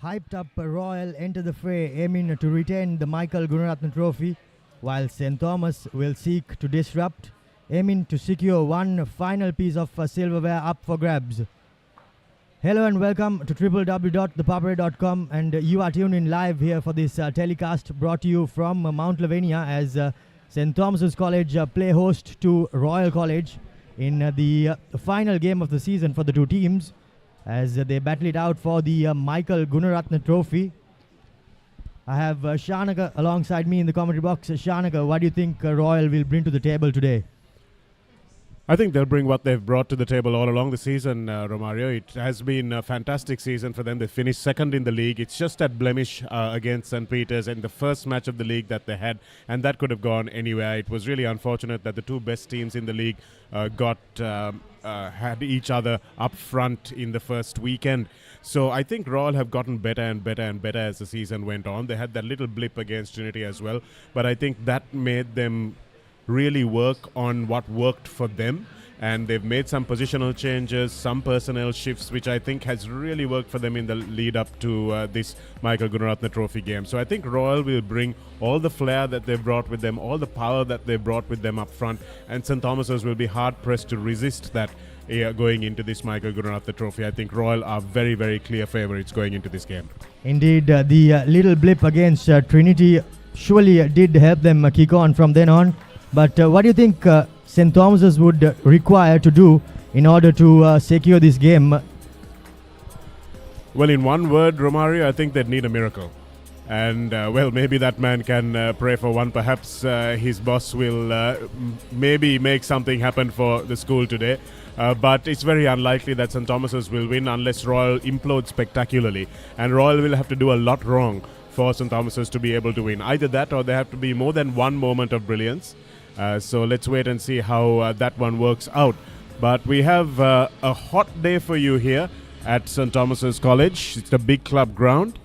Hyped up Royal enter the fray, aiming to retain the Michael Gunaratne Trophy, while St. Thomas will seek to disrupt, aiming to secure one final piece of silverware up for grabs. Hello and welcome to www.thepapare.com, and you are tuned in live here for this telecast brought to you from Mount Lavinia as St. Thomas's College play host to Royal College in the final game of the season for the two teams, as they battle it out for the Michael Gunaratne Trophy. I have Shanaka alongside me in the commentary box. Shanaka, what do you think Royal will bring to the table today? I think they'll bring what they've brought to the table all along the season, Romario. It has been a fantastic season for them. They finished second in the league. It's just that blemish against St. Peter's in the first match of the league that they had, and that could have gone anywhere. It was really unfortunate that the two best teams in the league had each other up front in the first weekend. So I think Royal have gotten better and better and better as the season went on. They had that little blip against Trinity as well, but I think that made them really work on what worked for them, and they've made some positional changes, some personnel shifts, which I think has really worked for them in the lead up to this Michael Gunaratne Trophy game. So I think Royal will bring all the flair that they've brought with them, all the power that they've brought with them up front, and St. Thomas's will be hard pressed to resist that going into this Michael Gunaratne Trophy. I think Royal are very, very clear favourites going into this game. Indeed, the little blip against Trinity surely did help them kick on from then on. But what do you think St. Thomas's would require to do in order to secure this game? Well, in one word, Romario, I think they'd need a miracle. And, well, maybe that man can pray for one. Perhaps his boss will maybe make something happen for the school today. But it's very unlikely that St. Thomas's will win unless Royal implodes spectacularly. And Royal will have to do a lot wrong for St. Thomas's to be able to win. Either that or there have to be more than one moment of brilliance. So let's wait and see how that one works out. But we have a hot day for you here at St. Thomas's College. It's the big club ground,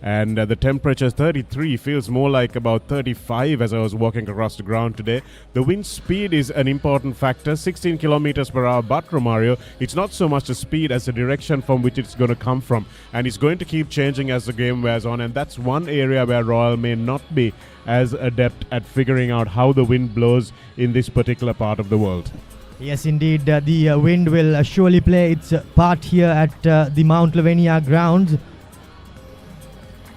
and the temperature is 33, feels more like about 35 as I was walking across the ground today. The wind speed is an important factor, 16 kilometers per hour, but Romario, it's not so much the speed as the direction from which it's going to come from, and it's going to keep changing as the game wears on, and that's one area where Royal may not be as adept at figuring out how the wind blows in this particular part of the world. Yes, indeed, the wind will surely play its part here at the Mount Lavinia grounds.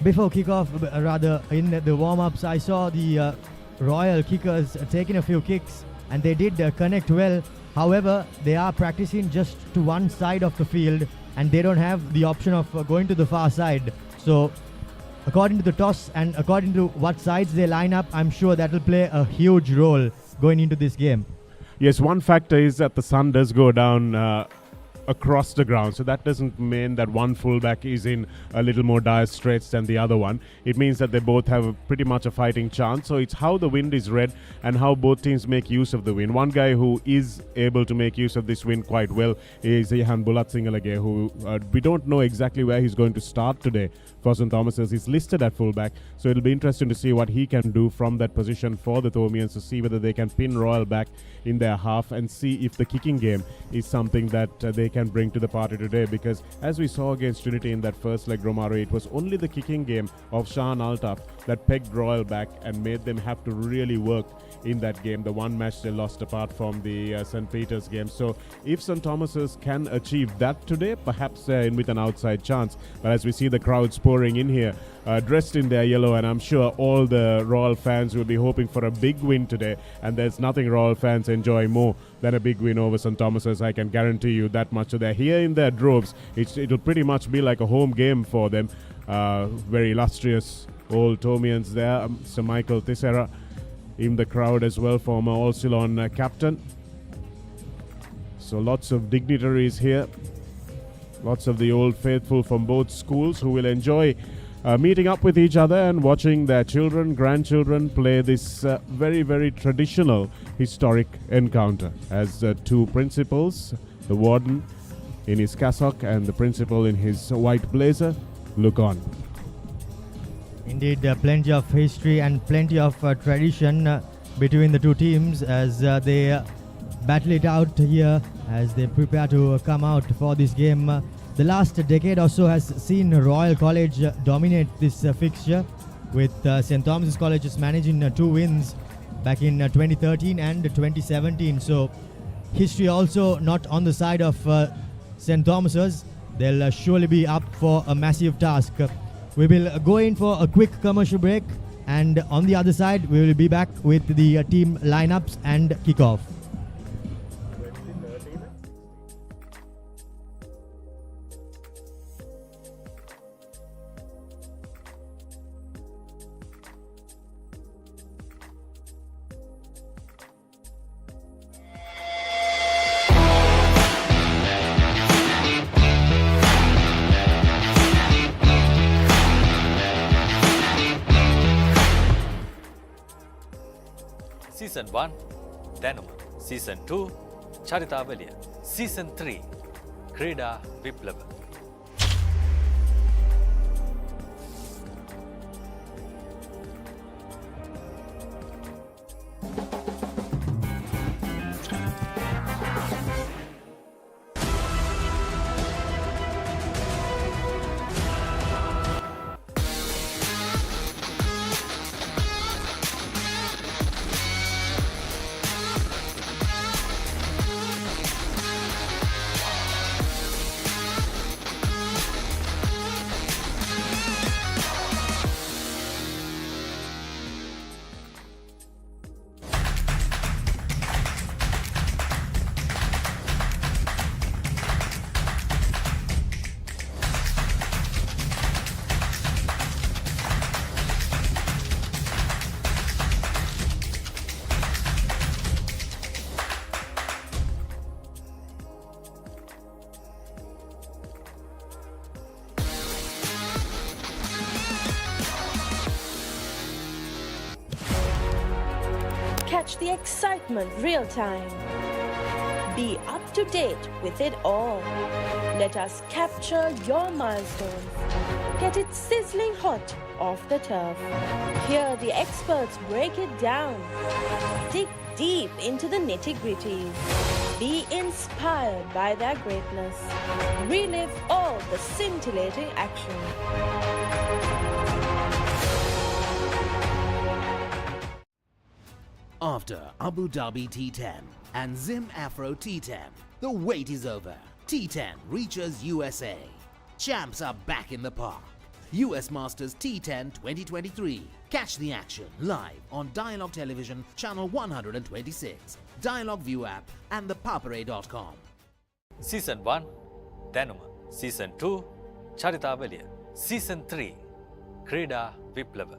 Before kickoff, rather in the warm-ups, I saw the Royal kickers taking a few kicks, and they did connect well. However, they are practicing just to one side of the field, and they don't have the option of going to the far side. So according to the toss and according to what sides they line up, I'm sure that will play a huge role going into this game. Yes, one factor is that the sun does go down across the ground, so that doesn't mean that one fullback is in a little more dire straits than the other one. It means that they both have pretty much a fighting chance. So it's how the wind is read and how both teams make use of the wind. One guy who is able to make use of this wind quite well is Ihan Bulatsingalage, who we don't know exactly where he's going to start today for St. Thomas's. He's listed at fullback, so it'll be interesting to see what he can do from that position for the Thomians, to see whether they can pin Royal back in their half and see if the kicking game is something that they can bring to the party today, because as we saw against Trinity in that first leg, Romario, it was only the kicking game of Shahan Altaf that pegged Royal back and made them have to really work in that game, the one match they lost apart from the St. Peter's game. So if St. Thomas's can achieve that today, perhaps they're in with an outside chance. But as we see the crowds pouring in here, dressed in their yellow, and I'm sure all the Royal fans will be hoping for a big win today, and there's nothing Royal fans enjoy more than a big win over St. Thomas's. I can guarantee you that much. So they're here in their droves. It'll pretty much be like a home game for them. Very illustrious old Thomians there. Sir Michael Tissera in the crowd as well, former All-Ceylon captain. So lots of dignitaries here. Lots of the old faithful from both schools who will enjoy meeting up with each other and watching their children, grandchildren play this very, very traditional historic encounter, as two principals, the warden in his cassock and the principal in his white blazer, look on. Indeed, plenty of history and plenty of tradition between the two teams as they battle it out here, as they prepare to come out for this game. The last decade or so has seen Royal College dominate this fixture, with St. Thomas's College just managing 2 wins back in 2013 and 2017. So history also not on the side of St. Thomas's. They'll surely be up for a massive task. We will go in for a quick commercial break, and on the other side we will be back with the team lineups and kickoff. Season 1 දැනුම, Season 2 චරිතාවලිය, Season 3 ක්‍රීඩා විප්ලව. Catch the excitement real time. Be up to date with it all. Let us capture your milestones. Get it sizzling hot off the turf. Hear the experts break it down. Dig deep into the nitty-gritties. Be inspired by their greatness. Relive all the scintillating action. After Abu Dhabi T10 and Zim Afro T10, the wait is over. T10 reaches USA. Champs are back in the park. US Masters T10 2023. Catch the action live on Dialogue Television Channel 126, Dialogue View app and the papare.com. Season 1 දැනුම, Season 2 චරිතාවලිය, Season 3 ක්‍රීඩා විප්ලව.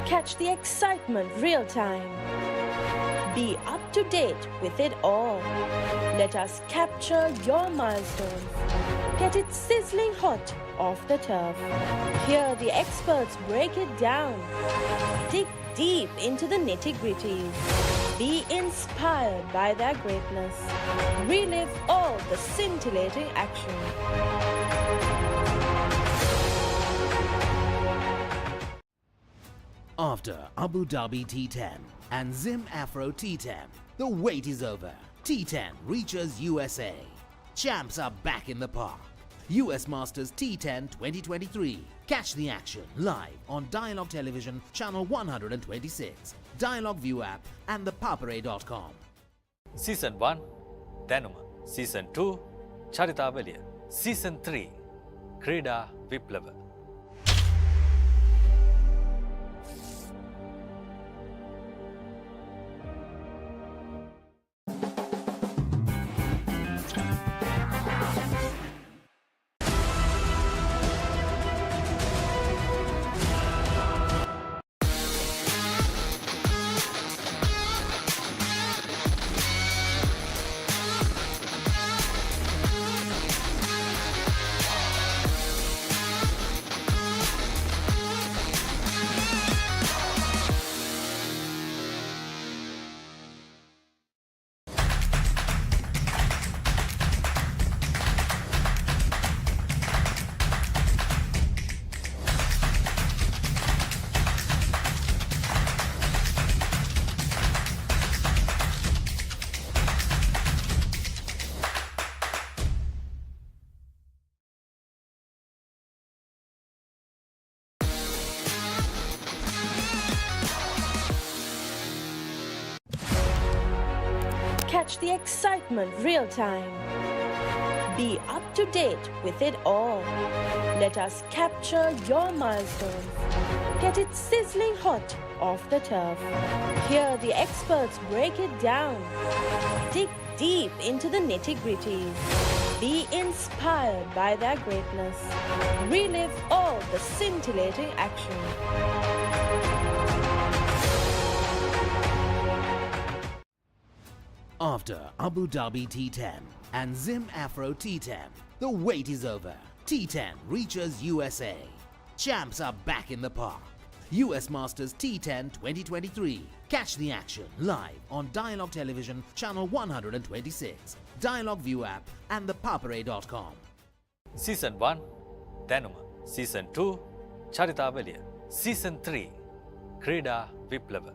Catch the excitement real time. Be up to date with it all. Let us capture your milestones. Get it sizzling hot off the turf. Hear the experts break it down. Dig deep into the nitty-gritties. Be inspired by their greatness. Relive all the scintillating action. After Abu Dhabi T10 and Zim Afro T10, the wait is over. T10 reaches USA. Champs are back in the park. US Masters T10 2023. Catch the action live on Dialogue Television Channel 126, Dialogue View app and the Papare.com. Season 1 දැනුම Season 2 චරිතාවලිය Season 3 ක්‍රීඩා විප්ලව Catch the excitement real time. Be up to date with it all. Let us capture your milestones. Get it sizzling hot off the turf. Hear the experts break it down. Dig deep into the nitty-gritties. Be inspired by their greatness. Relive all the scintillating action. After Abu Dhabi T10 and Zim Afro T10, the wait is over. T10 reaches USA. Champs are back in the park. US Masters T10 2023. Catch the action live on Dialogue Television Channel 126, Dialogue View app and the Papare.com. Season 1 දැනුම Season 2 චරිතාවලිය Season 3 ක්‍රීඩා විප්ලව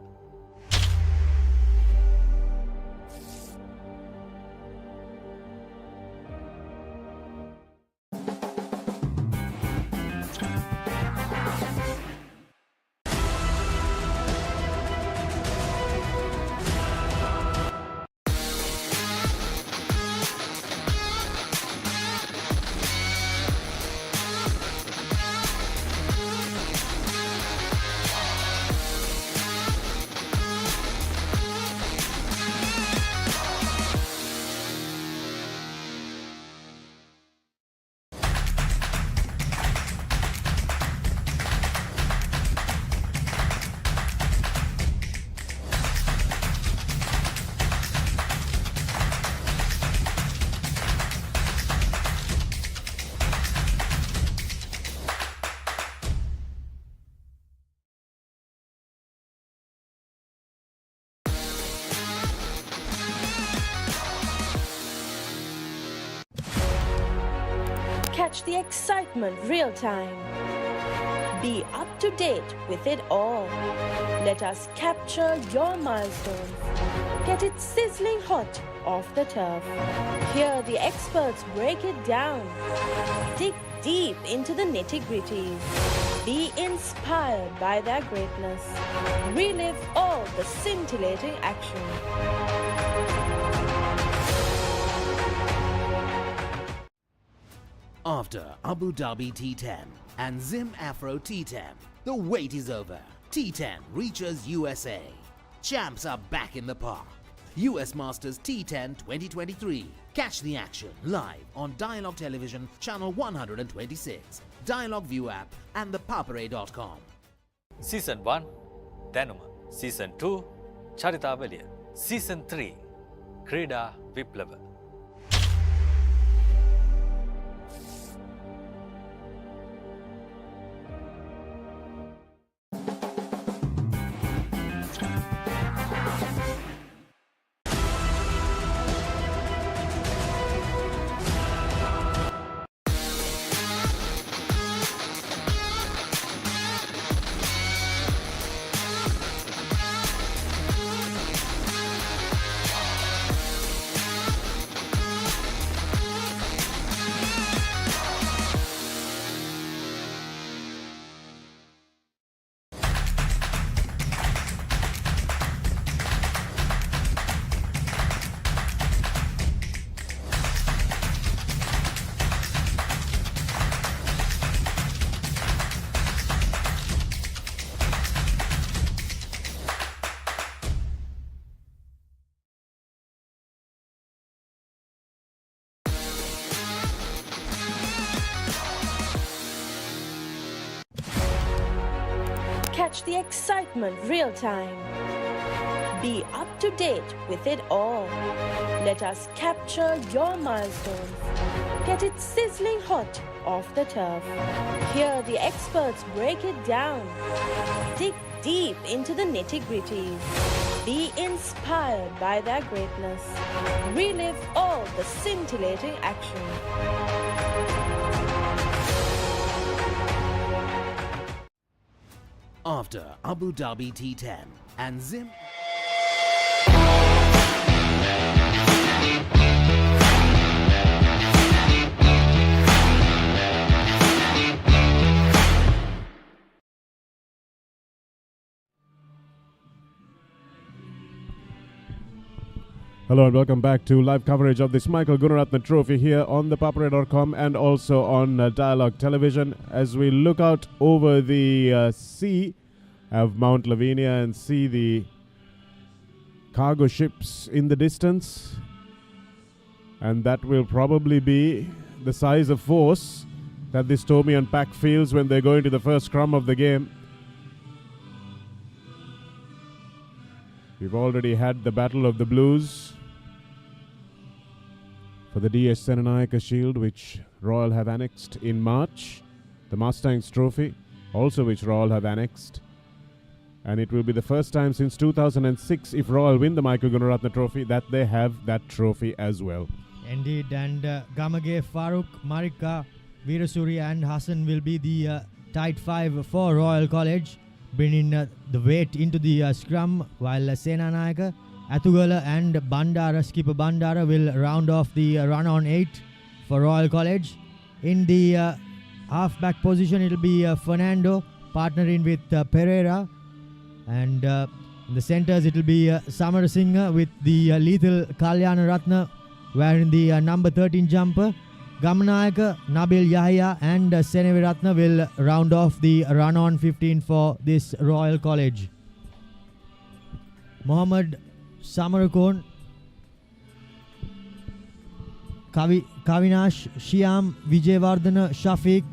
Catch the excitement real time. Be up to date with it all. Let us capture your milestones. Get it sizzling hot off the turf. Hear the experts break it down. Dig deep into the nitty-gritties. Be inspired by their greatness. Relive all the scintillating action. After Abu Dhabi T10 and Zim Afro T10, the wait is over. T10 reaches USA. Champs are back in the park. US Masters T10 2023. Catch the action live on Dialogue Television Channel 126, Dialogue View app and the Papare.com. Season 1 දැනුම Season 2 චරිතාවලිය Season 3 ක්‍රීඩා විප්ලව catch the excitement real time. Be up to date with it all. Let us capture your milestones. Get it sizzling hot off the turf. Hear the experts break it down. Dig deep into the nitty-gritties. Be inspired by their greatness. Relive all the scintillating action. After Abu Dhabi T10 and Zim. Hello and welcome back to live coverage of this Michael Gunaratne Trophy here on the Papare.com and also on Dialogue Television. As we look out over the sea of Mount Lavinia and see the cargo ships in the distance, and that will probably be the size of force that this Tomian pack feels when they go into the first scrum of the game. We've already had the Battle of the Blues for the DS Senanayaka Shield, which Royal have annexed in March. The Mustangs Trophy, also which Royal have annexed. And it will be the first time since 2006, if Royal win the Michael Gunaratne Trophy, that they have that trophy as well. Indeed, and Gamage, Farooq, Marika, Veerasuriya and Hassan will be the tight five for Royal College, bringing the weight into the scrum, while Senanayaka, Athugala and Bandara, skipper Bandara, will round off the run on 8 for Royal College. In the half-back position, it will be Fernando, partnering with Pereira. And in the centres, it will be Samarasinghe with the lethal Kalyana Ratna, wearing the number 13 jumper. Gamanayaka, Nabil Yahya and Senevi Ratna will round off the run on 15 for this Royal College. Mohammad Samarakon, Kavinash, Shyam, Vijayvardhana, Shafiq,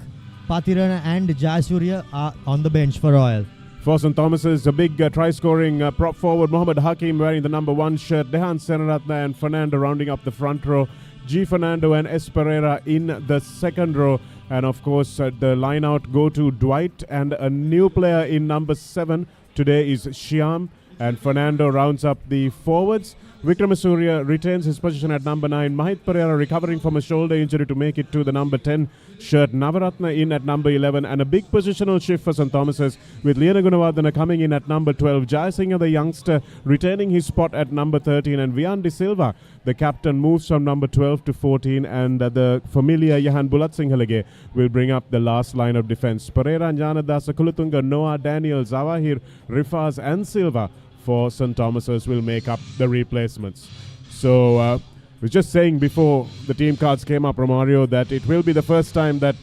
Patirana and Jayasuriya are on the bench for Royal. For St. Thomas's, a big try-scoring prop forward, Mohammad Hakim wearing the number 1 shirt, Dehan Senaratna and Fernando rounding up the front row, G. Fernando and S. Pereira in the second row, and of course the line-out go to Dwight, and a new player in number 7 today is Shyam, and Fernando rounds up the forwards. Vikramasuriya retains his position at number 9. Mahit Pereira recovering from a shoulder injury to make it to the number 10 shirt. Navaratna in at number 11, and a big positional shift for St. Thomas's with Liana Gunawardena coming in at number 12. Jayasinghe, the youngster, retaining his spot at number 13, and Vian De Silva, the captain, moves from number 12 to 14, and the familiar Yahan Bulatsinhalege will bring up the last line of defense. Pereira, Njanadasa, Kulutunga, Noah, Daniel, Zawahir, Rifaz and Silva for St. Thomas's will make up the replacements. So I was just saying before the team cards came up, Romario, that it will be the first time that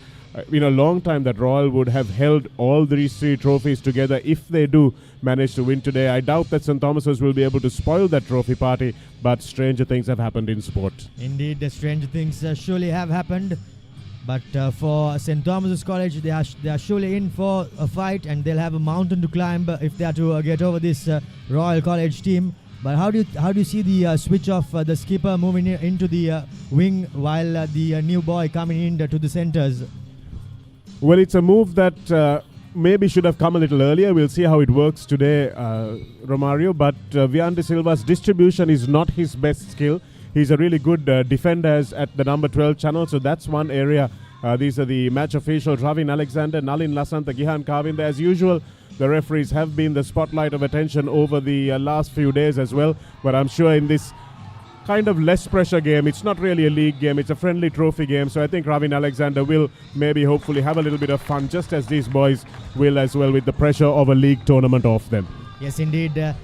in a long time that Royal would have held all these 3 trophies together. If they do manage to win today, I doubt that St. Thomas's will be able to spoil that trophy party, but stranger things have happened in sport. Indeed, the stranger things surely have happened. But for St. Thomas's College, they are surely in for a fight, and they'll have a mountain to climb if they are to get over this Royal College team. But how do you see the switch of the skipper moving into the wing while the new boy coming in to the centres? Well, it's a move that maybe should have come a little earlier. We'll see how it works today, Romario. But Vian De Silva's distribution is not his best skill. He's a really good defender at the number 12 channel, so that's one area. These are the match officials, Ravin Alexander, Nalin Lasanta, Gihan Kavinda. As usual, the referees have been the spotlight of attention over the last few days as well. But I'm sure in this kind of less pressure game, it's not really a league game, it's a friendly trophy game. So I think Ravin Alexander will maybe hopefully have a little bit of fun, just as these boys will as well, with the pressure of a league tournament off them. Yes, indeed.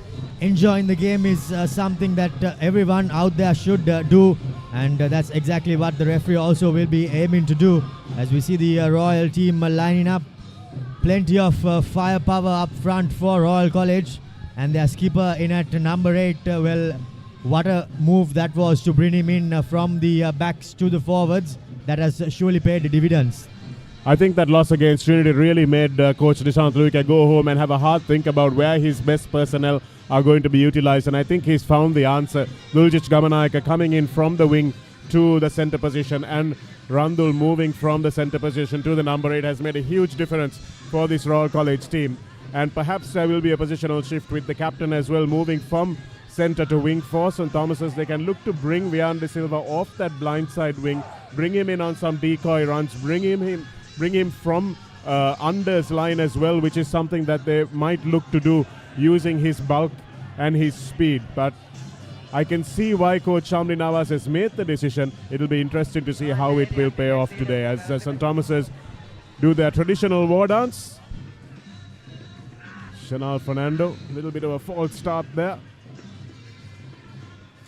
Enjoying the game is something that everyone out there should do, and that's exactly what the referee also will be aiming to do. As we see the Royal team lining up, plenty of firepower up front for Royal College, and their skipper in at number 8. Well, what a move that was to bring him in from the backs to the forwards. That has surely paid dividends. I think that loss against Trinity really made Coach Nishant Luika go home and have a hard think about where his best personnel are going to be utilized, and I think he's found the answer. Duljic Gamanayaka coming in from the wing to the center position, and Randul moving from the center position to the number 8 has made a huge difference for this Royal College team. And perhaps there will be a positional shift with the captain as well, moving from center to wing for St. Thomas's. They can look to bring Vian De Silva off that blindside wing, bring him in on some decoy runs, bring him from unders line as well, which is something that they might look to do using his bulk and his speed. But I can see why Coach Shamli Nawaz has made the decision. It'll be interesting to see how it will pay off today as St. Thomas's do their traditional war dance. Chanel Fernando, a little bit of a false start there.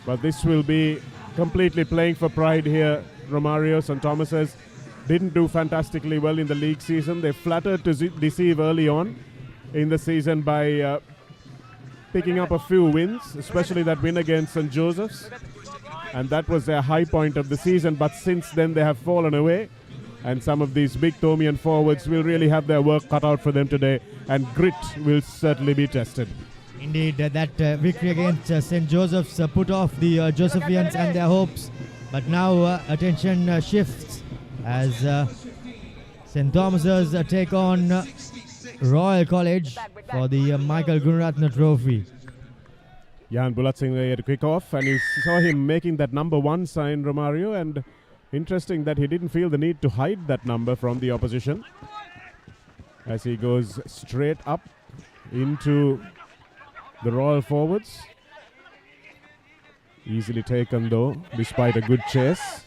But this will be completely playing for pride here. Romario, St. Thomas's didn't do fantastically well in the league season. They flattered to deceive early on in the season by picking up a few wins, especially that win against St. Joseph's. And that was their high point of the season. But since then they have fallen away. And some of these big Thomian forwards will really have their work cut out for them today. And grit will certainly be tested. Indeed, that victory against St. Joseph's put off the Josephians and their hopes. But now attention shifts as St. Thomas's take on Royal College for the Michael Gunaratne Trophy. Jan Bulatsinghe had to kick off, and you saw him making that number 1 sign, Romario, and interesting that he didn't feel the need to hide that number from the opposition as he goes straight up into the Royal forwards. Easily taken though, despite a good chase.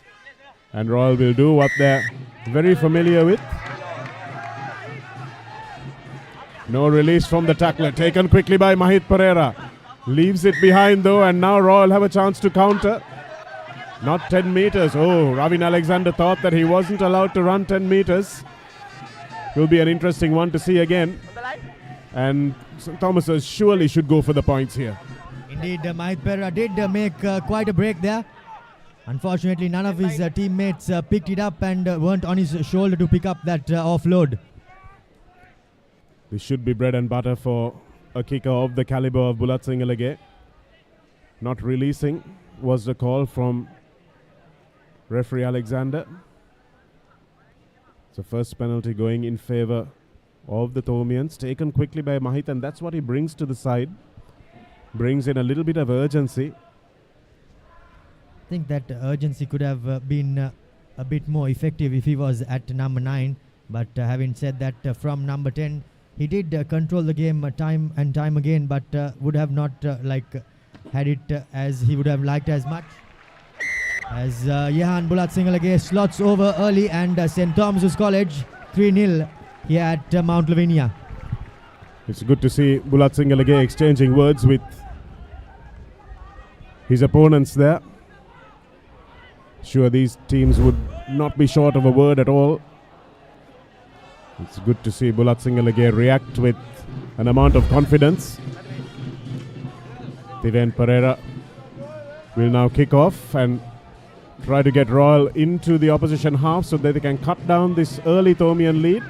And Royal will do what they're very familiar with. No release from the tackler, taken quickly by Mahit Pereira. Leaves it behind though, and now Royal have a chance to counter. Not 10 meters. Oh, Ravin Alexander thought that he wasn't allowed to run 10 meters. Will be an interesting one to see again. And St. Thomas's surely should go for the points here. Indeed, Mahit Pereira did make quite a break there. Unfortunately, none of his teammates picked it up and weren't on his shoulder to pick up that offload. This should be bread and butter for a kicker of the caliber of Bulat Singalage. Not releasing was the call from referee Alexander. It's the first penalty going in favor of the Thomians, taken quickly by Mahit, and that's what he brings to the side. Brings in a little bit of urgency. I think that urgency could have been a bit more effective if he was at number 9. But having said that, from number 10, he did control the game time and time again, but would have not had it as he would have liked as much. As Jehan Bulat Singalage slots over early, and St. Thomas's College 3-0 here at Mount Lavinia. It's good to see Bulat Singalage exchanging words with his opponents there. Sure, these teams would not be short of a word at all. It's good to see Bulat Singalage react with an amount of confidence. Tiven Pereira will now kick off and try to get Royal into the opposition half so that they can cut down this early Thomian lead.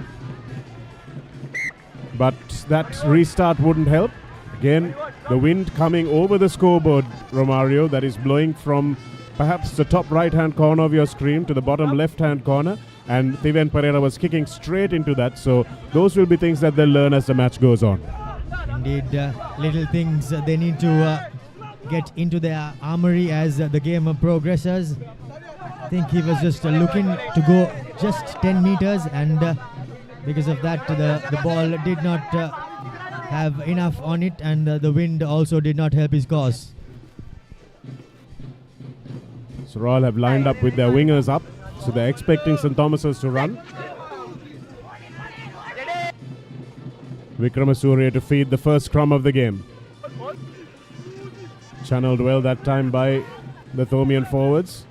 But that restart wouldn't help. Again, the wind coming over the scoreboard, Romario, that is blowing from perhaps the top right-hand corner of your screen to the bottom left-hand corner. And Tiven Pereira was kicking straight into that. So those will be things that they'll learn as the match goes on. Indeed, little things they need to get into their armory as the game progresses. I think he was just looking to go just 10 meters, and because of that the ball did not have enough on it, and the wind also did not help his cause. So Royal have lined up with their wingers up, so they're expecting St. Thomas's to run. Vikramasuriya to feed the first crumb of the game. Channeled well that time by the Thomian forwards.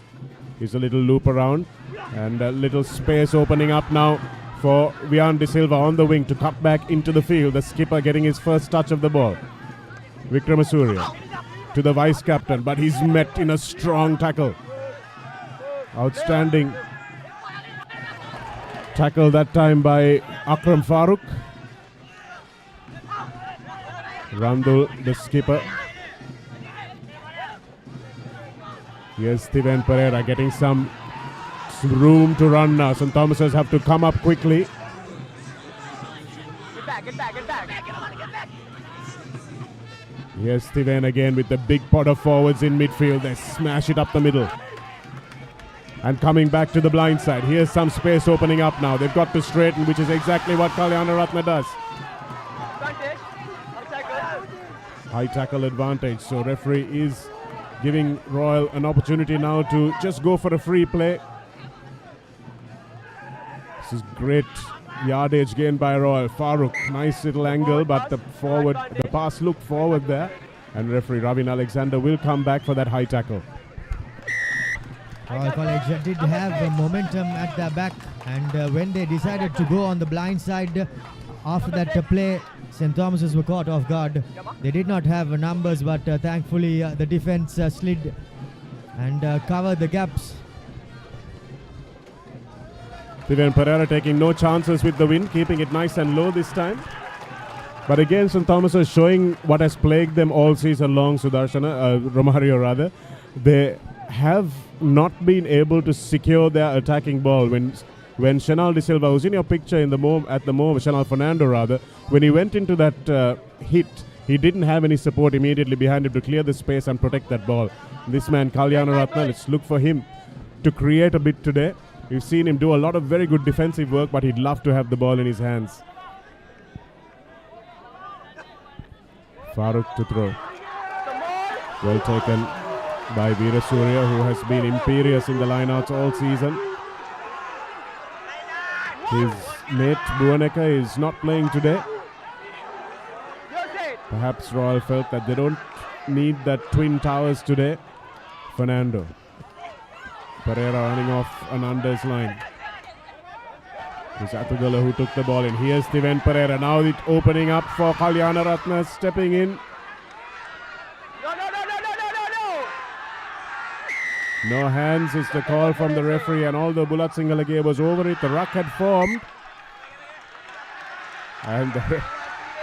Here's a little loop around and a little space opening up now for Vian De Silva on the wing to cut back into the field. The skipper getting his first touch of the ball. Vikramasuriya to the vice captain, but he's met in a strong tackle. Outstanding Tackle that time by Akram Farooq. Randul, the skipper. Here's Steven Pereira getting some room to run now. St. Thomas's have to come up quickly. Get back. Here's Steven again with the big pot of forwards in midfield. They smash it up the middle. And coming back to the blind side. Here's some space opening up now. They've got to straighten, which is exactly what Gunaratne does. High tackle advantage. So referee is giving Royal an opportunity now to just go for a free play. This is great yardage gained by Royal. Farooq, nice little angle, but the pass looked forward there. And referee Ravin Alexander will come back for that high tackle. Royal College did have momentum at the back, and when they decided to go on the blind side after that play, St. Thomas's were caught off guard. They did not have numbers, but thankfully the defense slid and covered the gaps. Steven Pereira taking no chances with the win, keeping it nice and low this time. But again, St. Thomas is showing what has plagued them all season long, Romario rather. They have not been able to secure their attacking ball. When Chanel De Silva, who's in your picture at the moment, Chanel Fernando rather, when he went into that hit, he didn't have any support immediately behind him to clear the space and protect that ball. This man, Gunaratne, let's look for him to create a bit today. We've seen him do a lot of very good defensive work, but he'd love to have the ball in his hands. Farooq to throw. Well taken by Veera Surya, who has been imperious in the lineouts all season. His mate Bhuvaneka is not playing today. Perhaps Royal felt that they don't need that twin towers today. Fernando. Pereira running off an unders line. It's Atugala who took the ball in. Here's Steven Pereira. Now it opening up for Gunaratne, stepping in. No hands is the call from the referee, and although Bulat Singalage was over it, the ruck had formed. And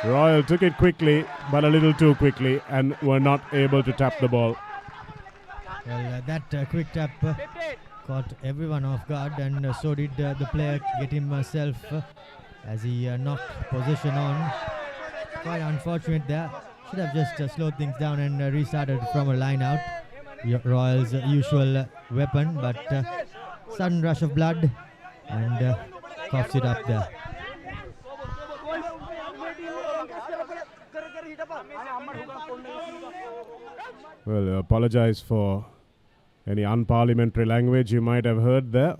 Royal took it quickly, but a little too quickly, and were not able to tap the ball. Well, that quick tap caught everyone off guard, and so did the player get himself as he knocked possession on. Quite unfortunate there. Should have just slowed things down and restarted from a line out. Royal's usual weapon, but sudden rush of blood and coughs it up there. Well, I apologize for any unparliamentary language you might have heard there.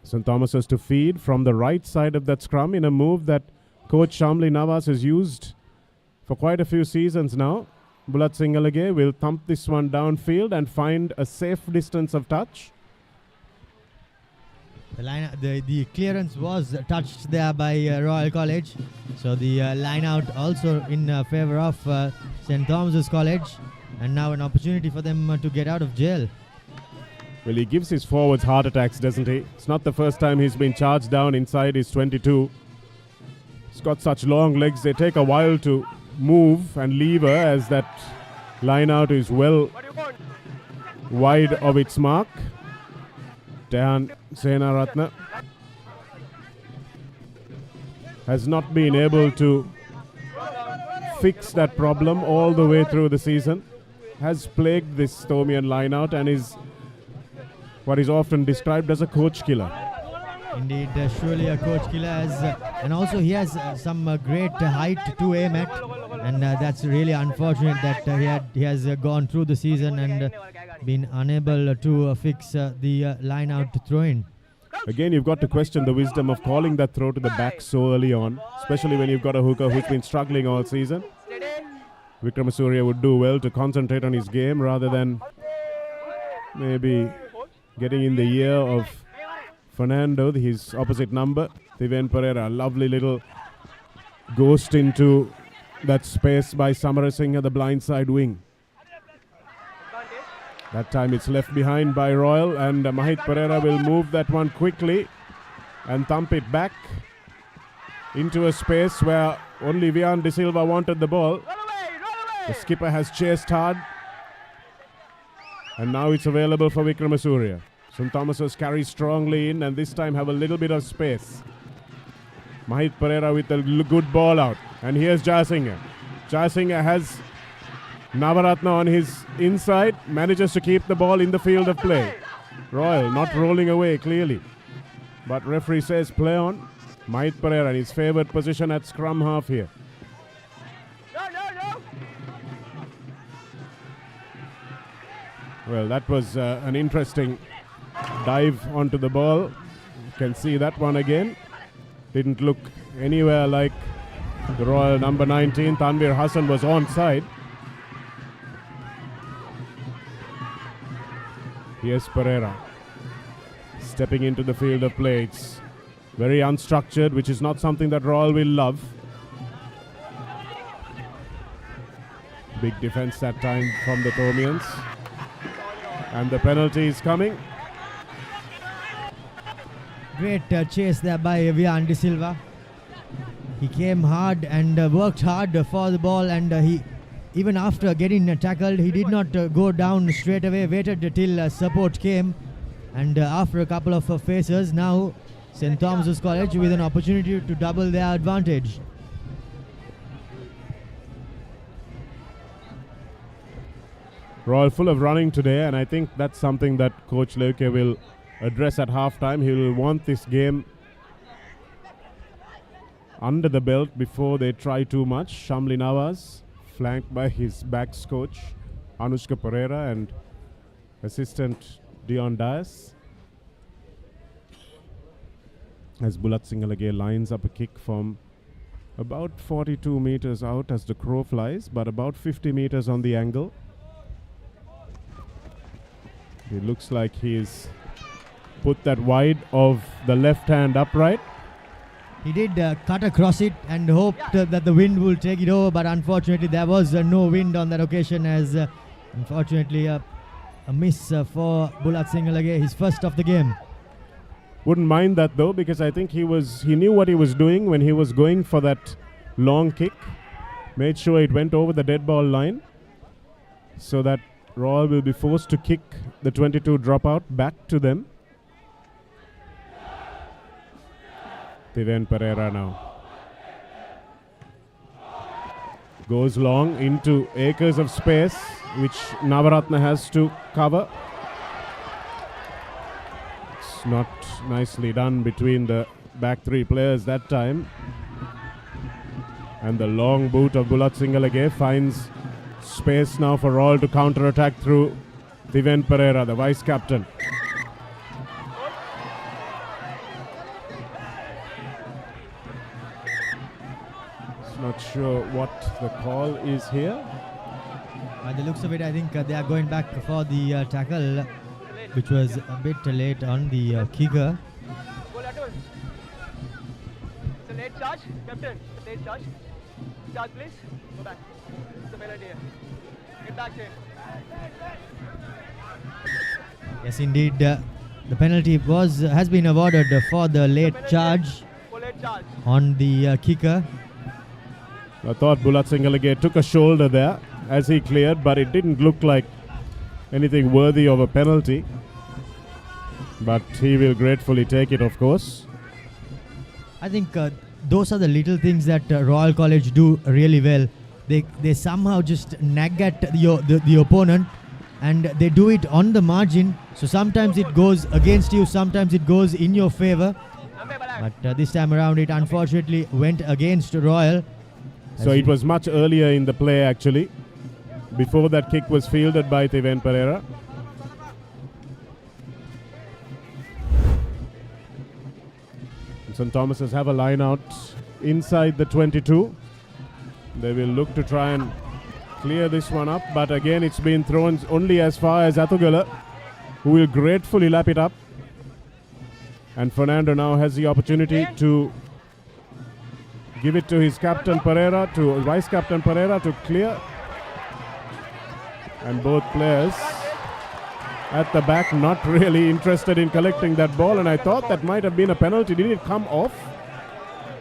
St. Thomas's to feed from the right side of that scrum in a move that coach Shamli Nawaz has used for quite a few seasons now. Bulat Singalage will thump this one downfield and find a safe distance of touch. The clearance was touched there by Royal College, so the line out also in favour of St. Thomas's College, and now an opportunity for them to get out of jail. Well, he gives his forwards heart attacks, doesn't he? It's not the first time he's been charged down inside his 22. He's got such long legs, they take a while to move and lever as that line out is well wide of its mark. Tehan Senaratne has not been able to fix that problem all the way through the season. Has plagued this Thomian line-out and is what is often described as a coach killer. Indeed, surely a coach killer, and also he has some great height to aim at, and that's really unfortunate that he has gone through the season and been unable to fix the line-out throw-in. Again, you've got to question the wisdom of calling that throw to the back so early on, especially when you've got a hooker who's been struggling all season. Vikramasuriya would do well to concentrate on his game rather than maybe getting in the ear of Fernando, his opposite number. Steven Pereira, lovely little ghost into that space by Samarasinghe at the blind side wing. That time it's left behind by Royal, and Mahit Pereira will move that one quickly and thump it back into a space where only Vian De Silva wanted the ball. The skipper has chased hard, and now it's available for Vikramasuriya. St. Thomas's carry strongly in, and this time have a little bit of space. Mahit Pereira with a good ball out, and here's Jayasinghe. Jayasinghe has Navaratna on his inside, manages to keep the ball in the field of play. Royal not rolling away clearly, but referee says play on. Mahit Pereira in his favoured position at scrum half here. Well, that was an interesting dive onto the ball. You can see that one again. Didn't look anywhere like the Royal number 19. Tanvir Hassan was onside. Here's Pereira stepping into the field of play. It's very unstructured, which is not something that Royal will love. Big defense that time from the Thomians. And the penalty is coming. Great chase there by Vian De Silva. He came hard and worked hard for the ball, and he, even after getting tackled, he did not go down straight away, waited till support came, and after a couple of faces, now St. Thomas's College with an opportunity to double their advantage. Royal full of running today, and I think that's something that Coach Leuke will address at halftime. He will want this game under the belt before they try too much. Shamli Nawaz, flanked by his backs coach Anushka Pereira and assistant Dion Dias. As Bulat Singalage lines up a kick from about 42 meters out as the crow flies, but about 50 meters on the angle. It looks like he's put that wide of the left hand upright. He did cut across it and hoped that the wind will take it over, but unfortunately there was no wind on that occasion, as unfortunately a miss for Bulat Singalage, his first of the game. Wouldn't mind that though, because I think he knew what he was doing when he was going for that long kick. Made sure it went over the dead ball line, so that Royal will be forced to kick the 22 dropout back to them. Tiven Pereira now goes long into acres of space, which Navaratna has to cover. It's not nicely done between the back three players that time. And the long boot of Bulat Singalage finds space now for Royal to counter-attack through Tiven Pereira, the vice-captain. Not sure what the call is here. By the looks of it, I think they are going back for the tackle, which was a bit late on the kicker. It's a late charge, Captain. It's a late charge. Charge, please. Go back. It's a penalty here. Get back here. Yes, indeed. The penalty has been awarded for the late charge on the kicker. I thought Bulat Singalage took a shoulder there as he cleared, but it didn't look like anything worthy of a penalty. But he will gratefully take it, of course. I think those are the little things that Royal College do really well. They somehow just nag at the opponent, and they do it on the margin. So sometimes it goes against you, sometimes it goes in your favor. But this time around it unfortunately went against Royal. So it was much earlier in the play actually, before that kick was fielded by Tiven Pereira. St. Thomas's have a line out inside the 22. They will look to try and clear this one up, but again it's been thrown only as far as Atugala, who will gratefully lap it up. And Fernando now has the opportunity to give it to his captain Pereira, to vice-captain Pereira to clear. And both players at the back, not really interested in collecting that ball, and I thought that might have been a penalty. Did it come off?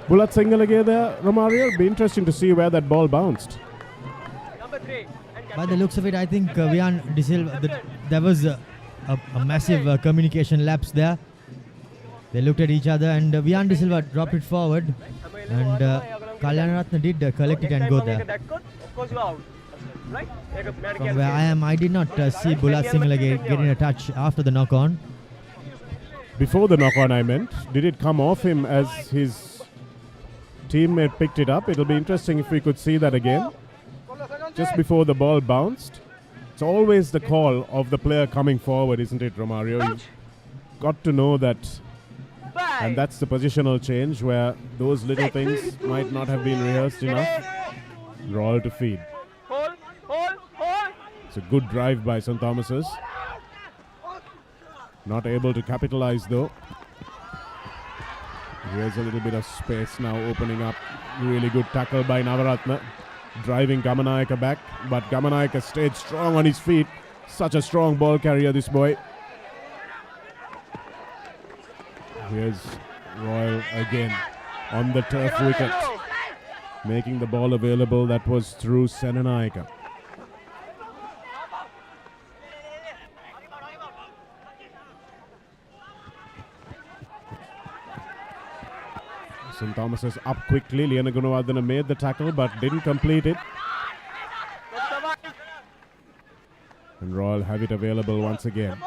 Bulat Singalage there, Romario. It'll be interesting to see where that ball bounced. Number 3. By the looks of it, I think Vian De Silva, there was a massive communication lapse there. They looked at each other, and Vian De Silva dropped it forward, and Gunaratne did collect it and go there. Of course you are out. Right? From where I am, I did not see Bulat Singalage getting a touch after the knock-on. Before the knock-on, I meant. Did it come off him as his teammate picked it up? It'll be interesting if we could see that again. Just before the ball bounced. It's always the call of the player coming forward, isn't it, Romario? You've got to know that. And that's the positional change where those little things might not have been rehearsed enough. Royal to feed. Hold. It's a good drive by St. Thomas's. Not able to capitalize though. Here's a little bit of space now opening up. Really good tackle by Navaratne. Driving Gamanayaka back, but Gamanayaka stayed strong on his feet. Such a strong ball carrier, this boy. Here's Royal again on the turf wicket, making the ball available. That was through Senanayaka. St. Thomas is up quickly. Liana Gunaratne made the tackle but didn't complete it. And Royal have it available once again.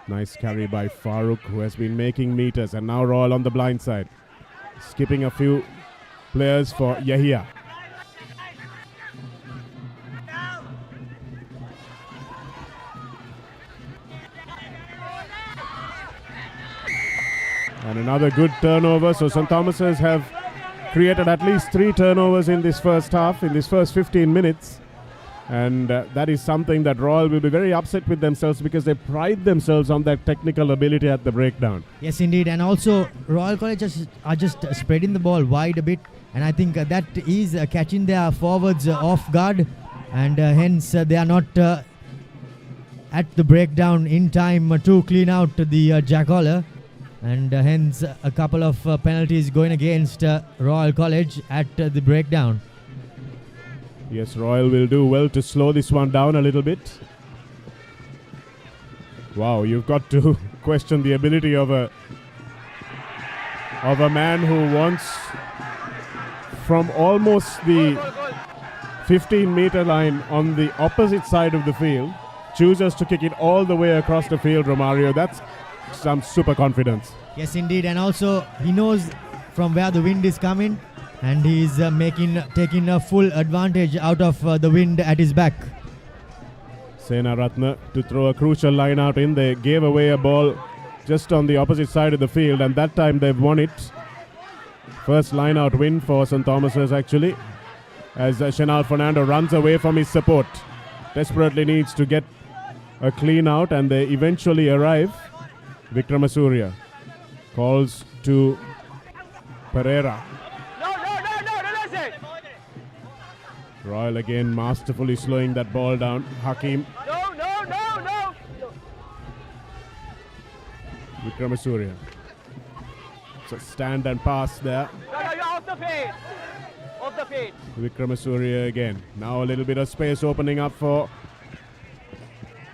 Nice carry by Farooq, who has been making meters, and now Royal on the blind side. Skipping a few players for Yahia. And another good turnover. So St. Thomas's have created at least 3 turnovers in this first half, in this first 15 minutes. And that is something that Royal will be very upset with themselves, because they pride themselves on their technical ability at the breakdown. Yes, indeed. And also, Royal College are just spreading the ball wide a bit. And I think that is catching their forwards off guard. And hence, they are not at the breakdown in time to clean out the Jackola. And hence a couple of penalties going against Royal College at the breakdown. Yes, Royal will do well to slow this one down a little bit. Wow, you've got to question the ability of a man who wants, from almost the 15-meter line on the opposite side of the field, chooses to kick it all the way across the field, Romario. That's some super confidence. Yes, indeed. And also, he knows from where the wind is coming, and he's taking a full advantage out of the wind at his back. Senaratne to throw a crucial line out in. They gave away a ball just on the opposite side of the field, and that time they've won it. First line out win for St. Thomas's, actually, as Shenal Fernando runs away from his support. Desperately needs to get a clean out, and they eventually arrive. Vikramasuriya calls to Pereira. No, release it. Royal again masterfully slowing that ball down. Hakim. No. Vikramasuriya. So stand and pass there. No, you're off the feet. Off the feet. Vikramasuriya again. Now a little bit of space opening up for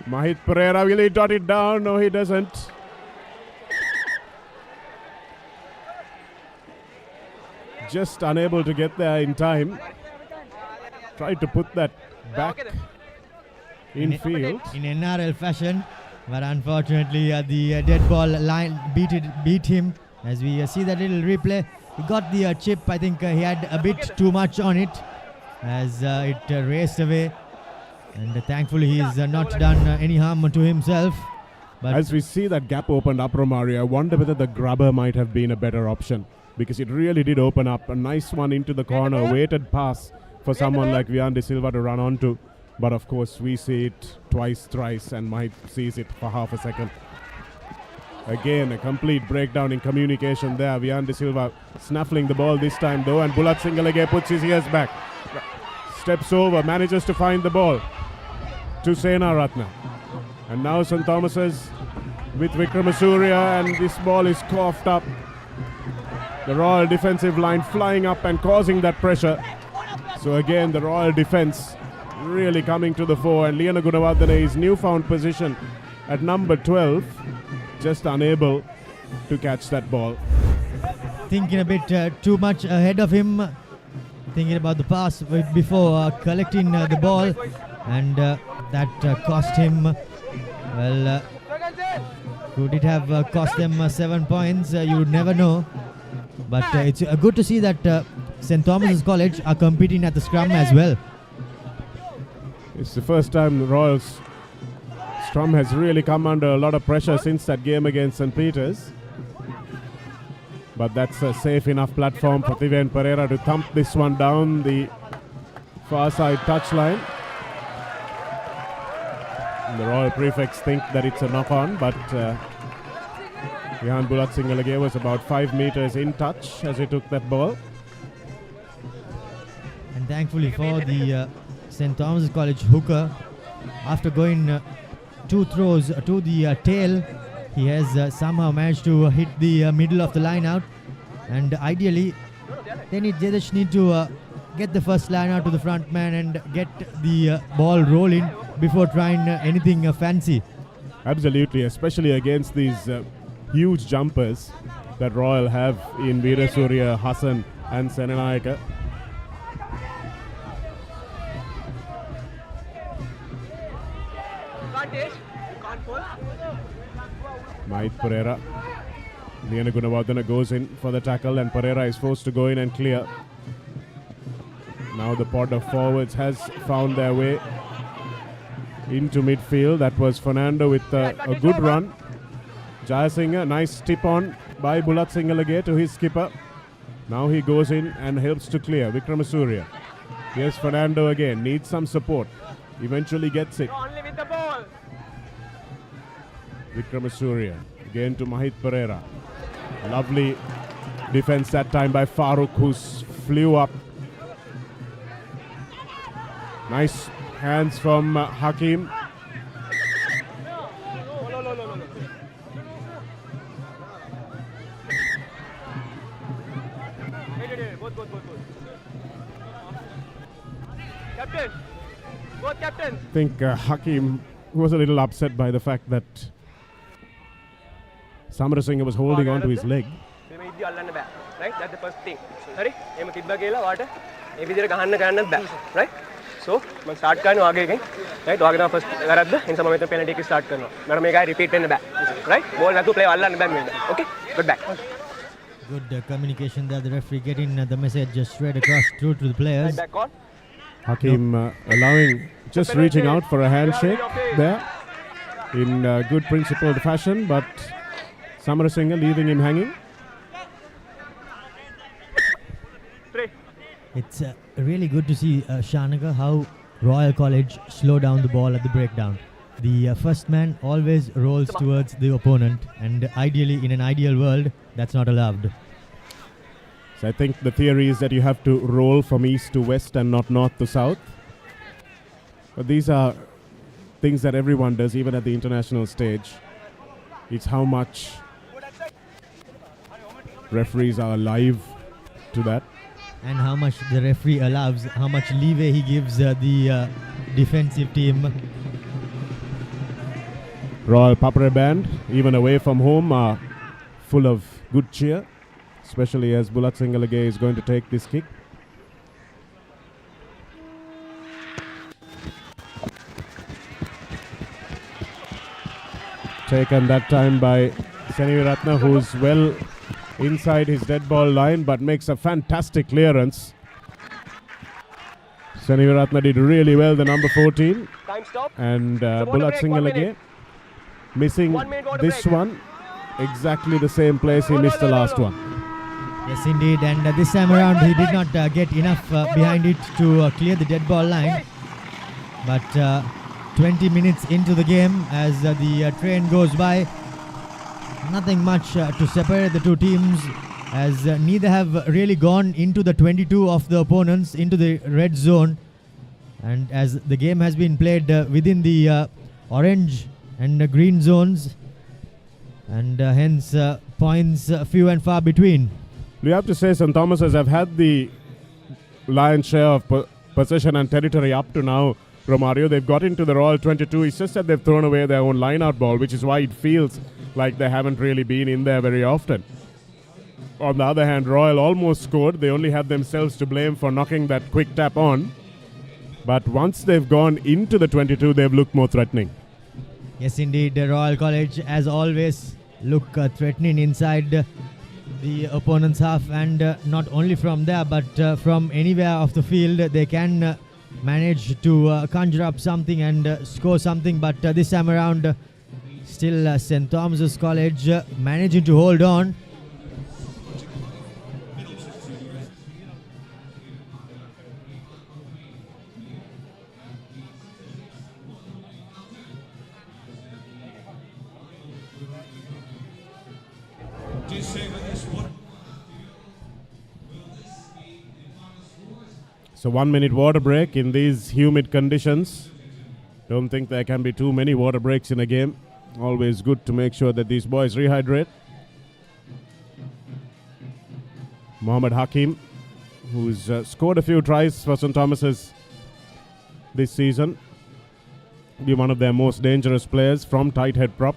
Mahit Pereira. Will he dot it down? No, he doesn't. Just unable to get there in time. Tried to put that back in field. In NRL fashion, but unfortunately the dead ball line beat him. As we see that little replay, he got the chip. I think he had a bit too much on it as it raced away. And thankfully he's not done any harm to himself. But as we see that gap opened up, Romario, I wonder whether the grubber might have been a better option, because it really did open up. A nice one into the corner, weighted pass for someone like Vian De Silva to run onto. But of course, we see it twice, thrice, and Mahit sees it for half a second. Again, a complete breakdown in communication there. Vian De Silva snuffling the ball this time though, and Bulat Singalage puts his ears back. Steps over, manages to find the ball. to Gunaratne. And now St. Thomas's with Vikramasuriya, and this ball is coughed up. The Royal defensive line flying up and causing that pressure. So again, the Royal defense really coming to the fore, and Liana Gunawardene, his newfound position at number 12, just unable to catch that ball. Thinking a bit too much ahead of him, thinking about the pass before collecting the ball, and that cost him, well, could it have cost them 7 points? You would never know. But it's good to see that St. Thomas's College are competing at the scrum as well. It's the first time the Royals scrum has really come under a lot of pressure since that game against St. Peter's. But that's a safe enough platform for Thiven Pereira to thump this one down the far side touchline. The Royal prefects think that it's a knock-on, but Johan Bulat-Singalage was about 5 meters in touch as he took that ball. And thankfully for the St. Thomas's College hooker, after going 2 throws to the tail, he has somehow managed to hit the middle of the line out. And ideally, they just need to get the first line out to the front man and get the ball rolling before trying anything fancy. Absolutely, especially against these huge jumpers that Royal have in Veerasuriya, Hassan and Senanayaka. Mahit Pereira. Liana Gunawardene goes in for the tackle, and Pereira is forced to go in and clear. Now the pod of forwards has found their way into midfield. That was Fernando with a good run. Jayasinghe, nice tip on by Bulat-Singalage to his skipper. Now he goes in and helps to clear. Vikramasuriya. Here's Fernando again, needs some support. Eventually gets it. Only with the ball. Vikramasuriya again to Mahit Pereira. Lovely defense that time by Farooq, who flew up. Nice hands from Hakim. Both. Captain, both captains. I think Hakim was a little upset by the fact that Samarasinghe was holding on to his leg. Right, that's the first thing. Sorry, I'm tibba gela water. Ee vidira gahanna ganna bෑ. Right? So, මම start කරනවා ආගෙකින්. Right? ඔයාගේ තමයි first වැරද්ද. ඒ නිසා මම මෙතන penalty එක start කරනවා. මම මේකයි repeat වෙන්න බෑ. Right? Ball නැතුව play අල්ලන්න බෑ මෙන්න. Okay? Good back. Good communication there. The referee getting the message just straight across through to the players. Right back on. Hakim allowing, just reaching out for a handshake there in good principled fashion, but Samarasinghe leaving him hanging. It's really good to see, Shanaka, how Royal College slow down the ball at the breakdown. The first man always rolls towards the opponent, and ideally, in an ideal world, that's not allowed. So I think the theory is that you have to roll from east to west and not north to south. But these are things that everyone does, even at the international stage. It's how much referees are alive to that. And how much the referee allows, how much leeway he gives the defensive team. Royal Papare band, even away from home, are full of good cheer, especially as Bulat-Singalage is going to take this kick. Taken that time by Gunaratne, who's well inside his dead ball line, but makes a fantastic clearance. Gunaratne did really well, the number 14. Time stop. And Bulat-Singalage missing this one, exactly the same place he missed the last one. Yes, indeed. And this time around, he did not get enough behind it to clear the dead ball line. But 20 minutes into the game, as the train goes by, nothing much to separate the two teams, as neither have really gone into the 22 of the opponents, into the red zone. And as the game has been played within the orange and green zones, and hence points few and far between. We have to say St. Thomas's have had the lion's share of possession and territory up to now, Romario. They've got into the Royal 22. It's just that they've thrown away their own line-out ball, which is why it feels like they haven't really been in there very often. On the other hand, Royal almost scored. They only have themselves to blame for knocking that quick tap on. But once they've gone into the 22, they've looked more threatening. Yes, indeed. Royal College, as always, look threatening inside the opponent's half, and not only from there, but from anywhere of the field, they can manage to conjure up something and score something. But this time around, still St. Thomas's College managing to hold on. So 1 minute water break in these humid conditions. Don't think there can be too many water breaks in a game. Always good to make sure that these boys rehydrate. Mohammed Hakim, who's scored a few tries for St. Thomas's this season. Be one of their most dangerous players from tight head prop.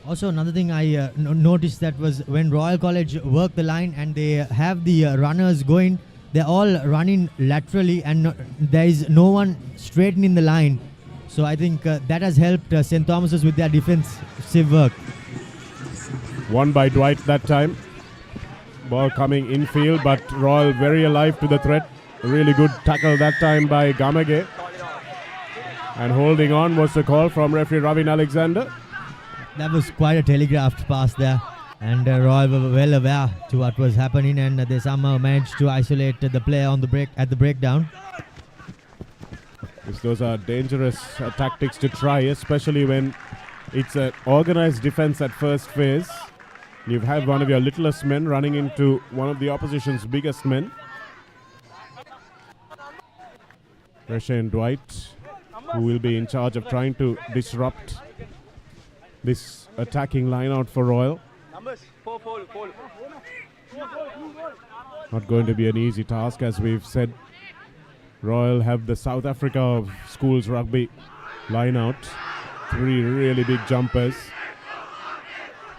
Also, another thing I noticed that was when Royal College work the line and they have the runners going, they're all running laterally and there is no one straightening the line. So I think that has helped St. Thomas's with their defensive work. Won by Dwight that time. Ball coming infield, but Royal very alive to the threat. A really good tackle that time by Gamage. And holding on was the call from referee Ravin Alexander. That was quite a telegraphed pass there, and Royal were well aware to what was happening, and they somehow managed to isolate the player on the break at the breakdown. Those are dangerous tactics to try, especially when it's an organized defense at first phase. You've had one of your littlest men running into one of the opposition's biggest men. Pressure and Dwight, who will be in charge of trying to disrupt this attacking line out for Royal. Not going to be an easy task, as we've said. Royal have the South Africa of schools rugby line out. 3 really big jumpers.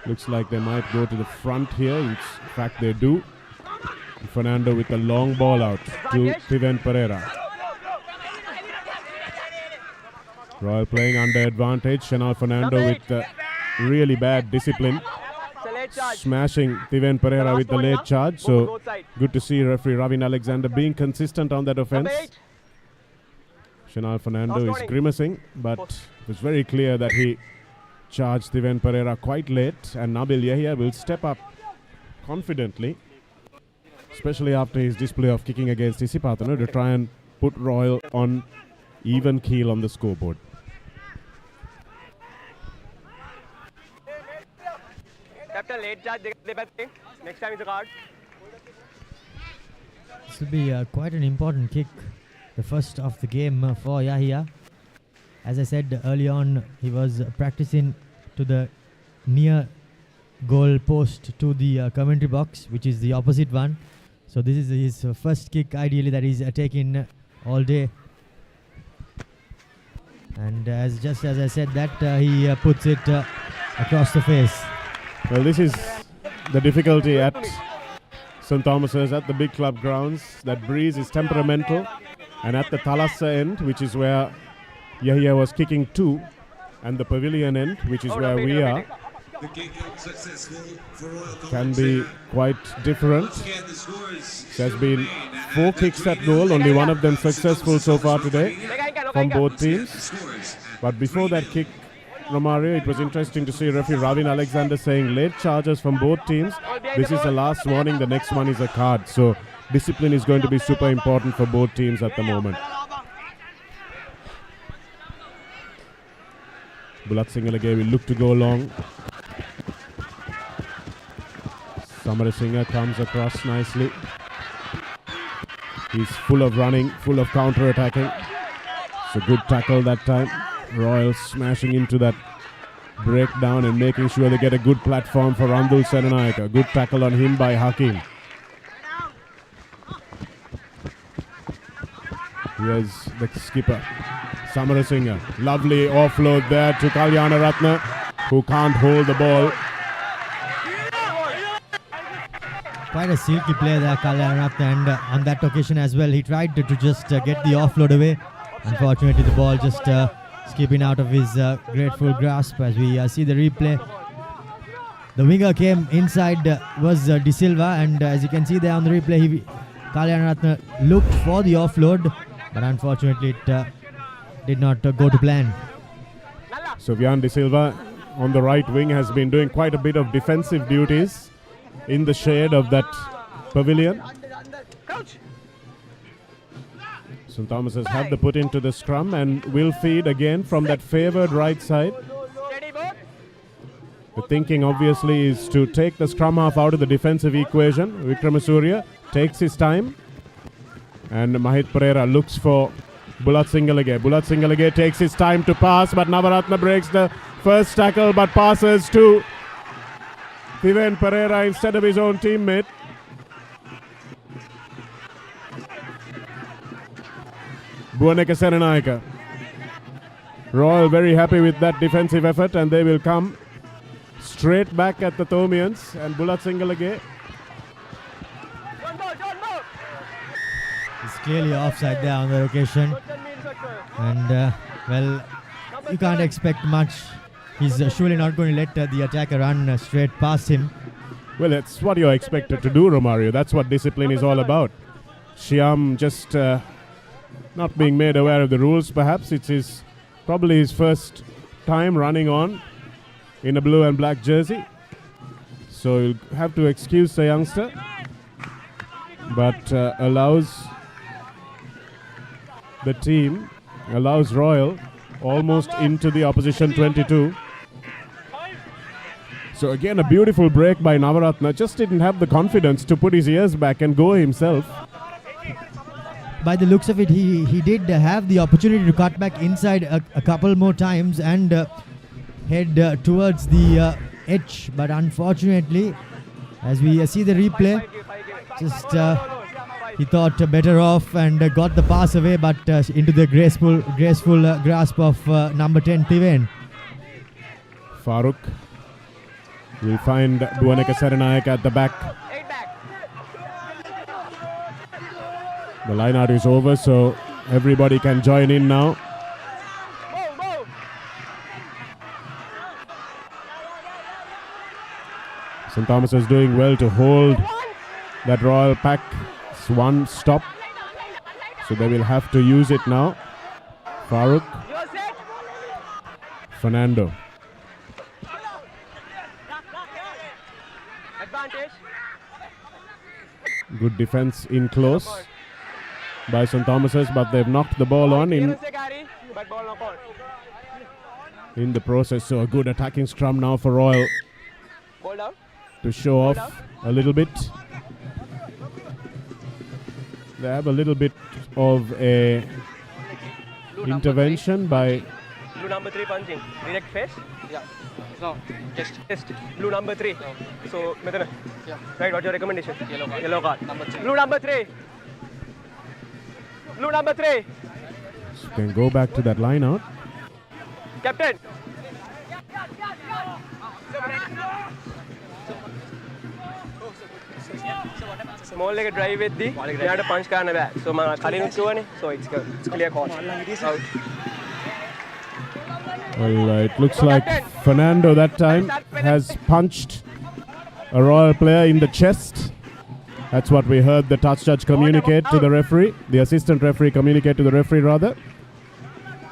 Looks like they might go to the front here. In fact, they do. Fernando with a long ball out to Tiven Pereira. Royal playing under advantage. Chanel Fernando with really bad discipline. Smashing Tiven Pereira with the late charge. So good to see referee Ravin Alexander being consistent on that offense. Chanel Fernando is grimacing, but it was very clear that he charged Tiven Pereira quite late. And Nabil Yahya will step up confidently, especially after his display of kicking against Isipatana, to try and put Royal on even keel on the scoreboard. Captain, late charge. Next time is a card. This will be quite an important kick, the first of the game for Yahya. As I said early on, he was practicing to the near goal post to the commentary box, which is the opposite one. So this is his first kick, ideally, that he's taken all day. And just as I said that, he puts it across the face. Well, this is the difficulty at St. Thomas's, at the big club grounds. That breeze is temperamental. And at the Thalassa end, which is where Yahya was kicking to, and the pavilion end, which is where we are, can be quite different. There has been 4 kicks at goal, only one of them successful so far today from both teams. But before that kick, Romario, it was interesting to see referee Ravin Alexander saying late charges from both teams. This is the last warning, the next one is a card. So discipline is going to be super important for both teams at the moment. Bulat Singalage will look to go long. Samarasinghe comes across nicely. He's full of running, full of counter-attacking. It's a good tackle that time. Royal smashing into that breakdown and making sure they get a good platform for Randul Senanayaka. Good tackle on him by Hakim. Here's the skipper, Samarasinghe. Lovely offload there to Gunaratne, who can't hold the ball. Quite a silky play there, Gunaratne, and on that occasion as well, he tried to just get the offload away. Unfortunately, the ball just skipping out of his grateful grasp as we see the replay. The winger came inside, was De Silva, and as you can see there on the replay, Gunaratne looked for the offload, but unfortunately it did not go to plan. Sufyan De Silva on the right wing has been doing quite a bit of defensive duties in the shade of that pavilion. St. Thomas's have the put into the scrum and will feed again from that favoured right side. The thinking obviously is to take the scrum half out of the defensive equation. Vikramasuriya takes his time and Mahit Pereira looks for Bulat Singalage. Bulat Singalage takes his time to pass, but Navaratne breaks the first tackle but passes to Thiven Pereira instead of his own teammate. Bhuwaneka Senanayaka. Royal very happy with that defensive effort, and they will come straight back at the Thomians and Bulat Singalage. It's clearly offside there on the occasion, and well, you can't expect much. He's surely not going to let the attacker run straight past him. Well, that's what you're expected to do, Romario. That's what discipline is all about. Shyam just not being made aware of the rules, perhaps. It's probably his first time running on in a blue and black jersey. So he'll have to excuse the youngster, but allows the team, allows Royal almost into the opposition 22. So again, a beautiful break by Navaratne. Just didn't have the confidence to put his ears back and go himself. By the looks of it, he did have the opportunity to cut back inside a couple more times and head towards the edge, but unfortunately, as we see the replay, just he thought better off and got the pass away, but into the graceful grasp of number 10 Thiven. Farooq will find Bhuwaneka Senanayaka at the back. The line out is over, so everybody can join in now. St. Thomas is doing well to hold that Royal pack. It's one stop, so they will have to use it now. Farooq, Fernando. Good defense in close by St. Thomas's, but they've knocked the ball on in the process. So a good attacking scrum now for Royal to show off a little bit. They have a little bit of a intervention by blue number 3 punching direct face. Yeah. No. Test. Blue number 3. No. So, Mithana. Yeah. Right. What's your recommendation? Yellow card. Yellow card. Number 3. Blue number 3. Blue number 3. So can go back to that line out. Captain. Small leg drive with the. You had to punch car back. So, my so it's clear call. Out. Well, it looks like Fernando that time has punched a Royal player in the chest. That's what we heard the touch judge communicate to the referee, the assistant referee communicate to the referee rather.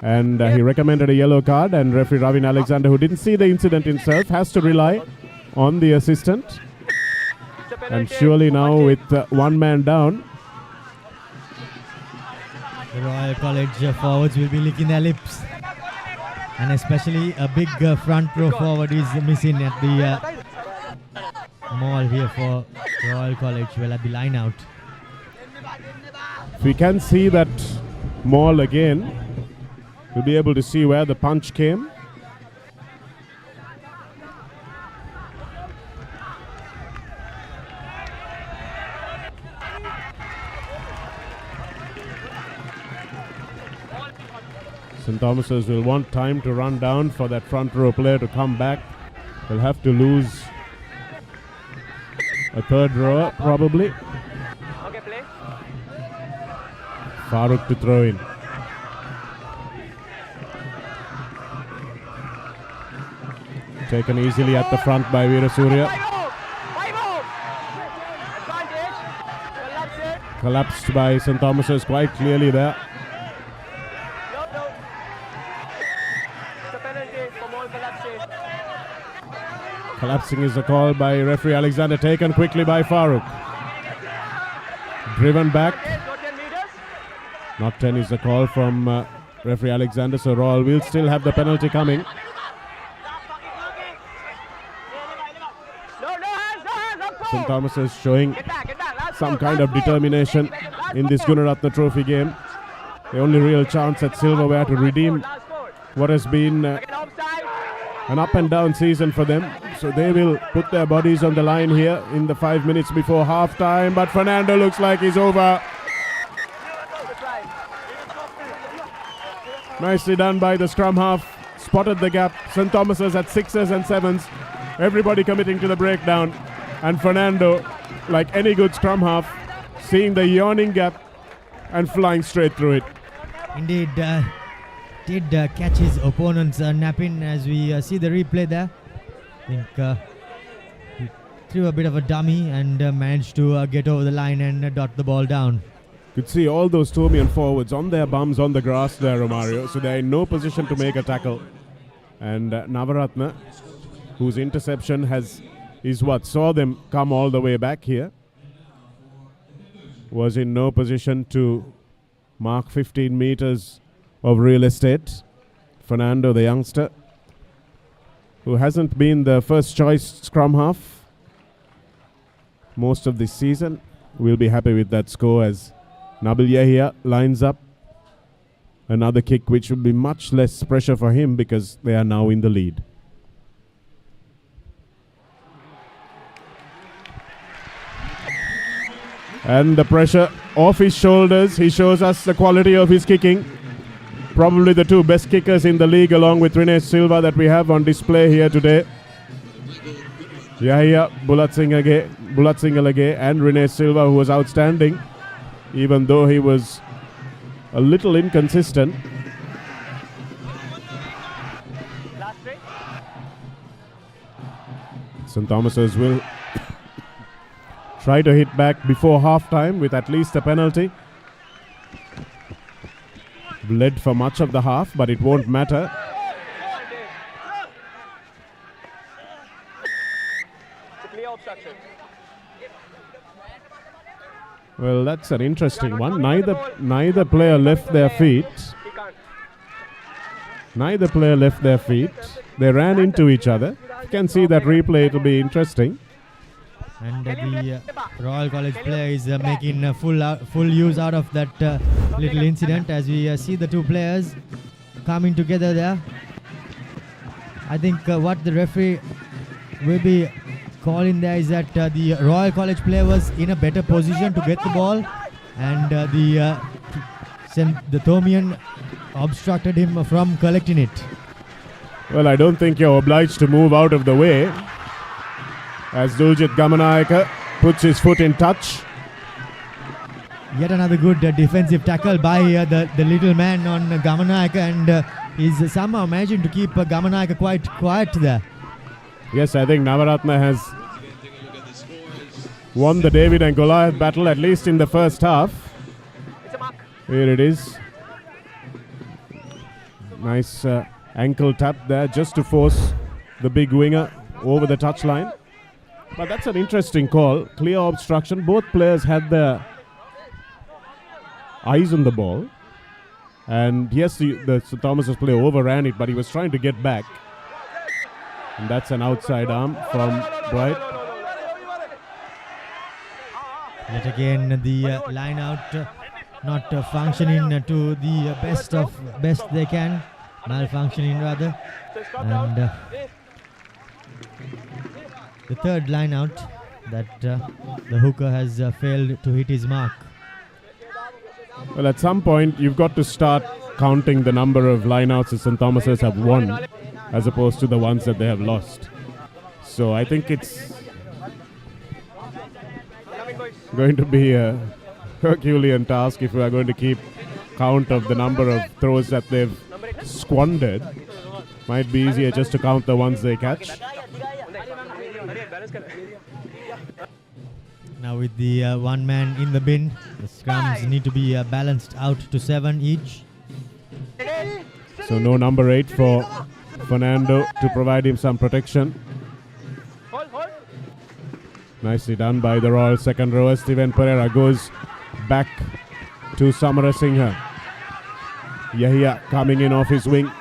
And he recommended a yellow card, and referee Ravin Alexander, who didn't see the incident himself, has to rely on the assistant. And surely now with one man down, the Royal College forwards will be licking their lips. And especially a big front row forward is missing at the mall here for Royal College. Well, at the line out. If we can see that maul again, we'll be able to see where the punch came. St. Thomas's will want time to run down for that front row player to come back. They'll have to lose a third rower probably. Okay, play. Farooq to throw in. Taken easily at the front by Veerasurya. Collapsed by St. Thomas's quite clearly there. Collapsing is the call by referee Alexander, taken quickly by Farooq. Driven back. Not 10 is the call from referee Alexander, so Royal will still have the penalty coming. St. Thomas is showing some kind of determination in this Gunaratne Trophy game. The only real chance at silverware to redeem what has been an up and down season for them. So they will put their bodies on the line here in the 5 minutes before half time. But Fernando looks like he's over. Nicely done by the scrum half. Spotted the gap. St. Thomas's at 6s and 7s. Everybody committing to the breakdown. And Fernando, like any good scrum half, seeing the yawning gap and flying straight through it. Indeed, did catch his opponent's napping as we see the replay there. I think he threw a bit of a dummy and managed to get over the line and dot the ball down. Could see all those Tomian forwards on their bums on the grass there, Romario. So they're in no position to make a tackle. And Navaratna, whose interception is what saw them come all the way back here, was in no position to mark 15 meters of real estate. Fernando, the youngster, who hasn't been the first choice scrum half most of this season, will be happy with that score as Nabil Yahya lines up another kick, which will be much less pressure for him because they are now in the lead. And the pressure off his shoulders. He shows us the quality of his kicking. Probably the two best kickers in the league, along with Rene Silva, that we have on display here today. Yahya Bulatsingalage and Rene Silva, who was outstanding, even though he was a little inconsistent. St. Thomas's will try to hit back before half-time with at least a penalty. Led for much of the half, but it won't matter. Well, that's an interesting one. Neither player left their feet. Neither player left their feet. They ran into each other. You can see that replay, it will be interesting. And the Royal College player is making full use out of that little incident as we see the two players coming together there. I think what the referee will be calling there is that the Royal College player was in a better position to get the ball, and the Thomian obstructed him from collecting it. Well, I don't think you're obliged to move out of the way, as Duljit Gamanayaka puts his foot in touch. Yet another good defensive tackle by the little man on Gamanayaka, and he's somehow managing to keep Gamanayaka quite quiet there. Yes, I think Navaratna has won the David and Goliath battle, at least in the first half. Here it is. Nice ankle tap there just to force the big winger over the touchline. But that's an interesting call. Clear obstruction. Both players had their eyes on the ball. And yes, the St. Thomas's player overran it, but he was trying to get back. And that's an outside arm from Bright. Yet again, the line out not functioning to the best they can, malfunctioning rather, and the third line out that the hooker has failed to hit his mark. Well, at some point, you've got to start counting the number of lineouts that St. Thomas's have won as opposed to the ones that they have lost. So I think it's going to be a Herculean task if we are going to keep count of the number of throws that they've squandered. Might be easier just to count the ones they catch. Now with the one man in the bin, the scrums need to be balanced out to 7 each. So no number 8 for Fernando to provide him some protection. Nicely done by the Royal second rower. Steven Pereira goes back to Samarasinghe. Yahya coming in off his wing.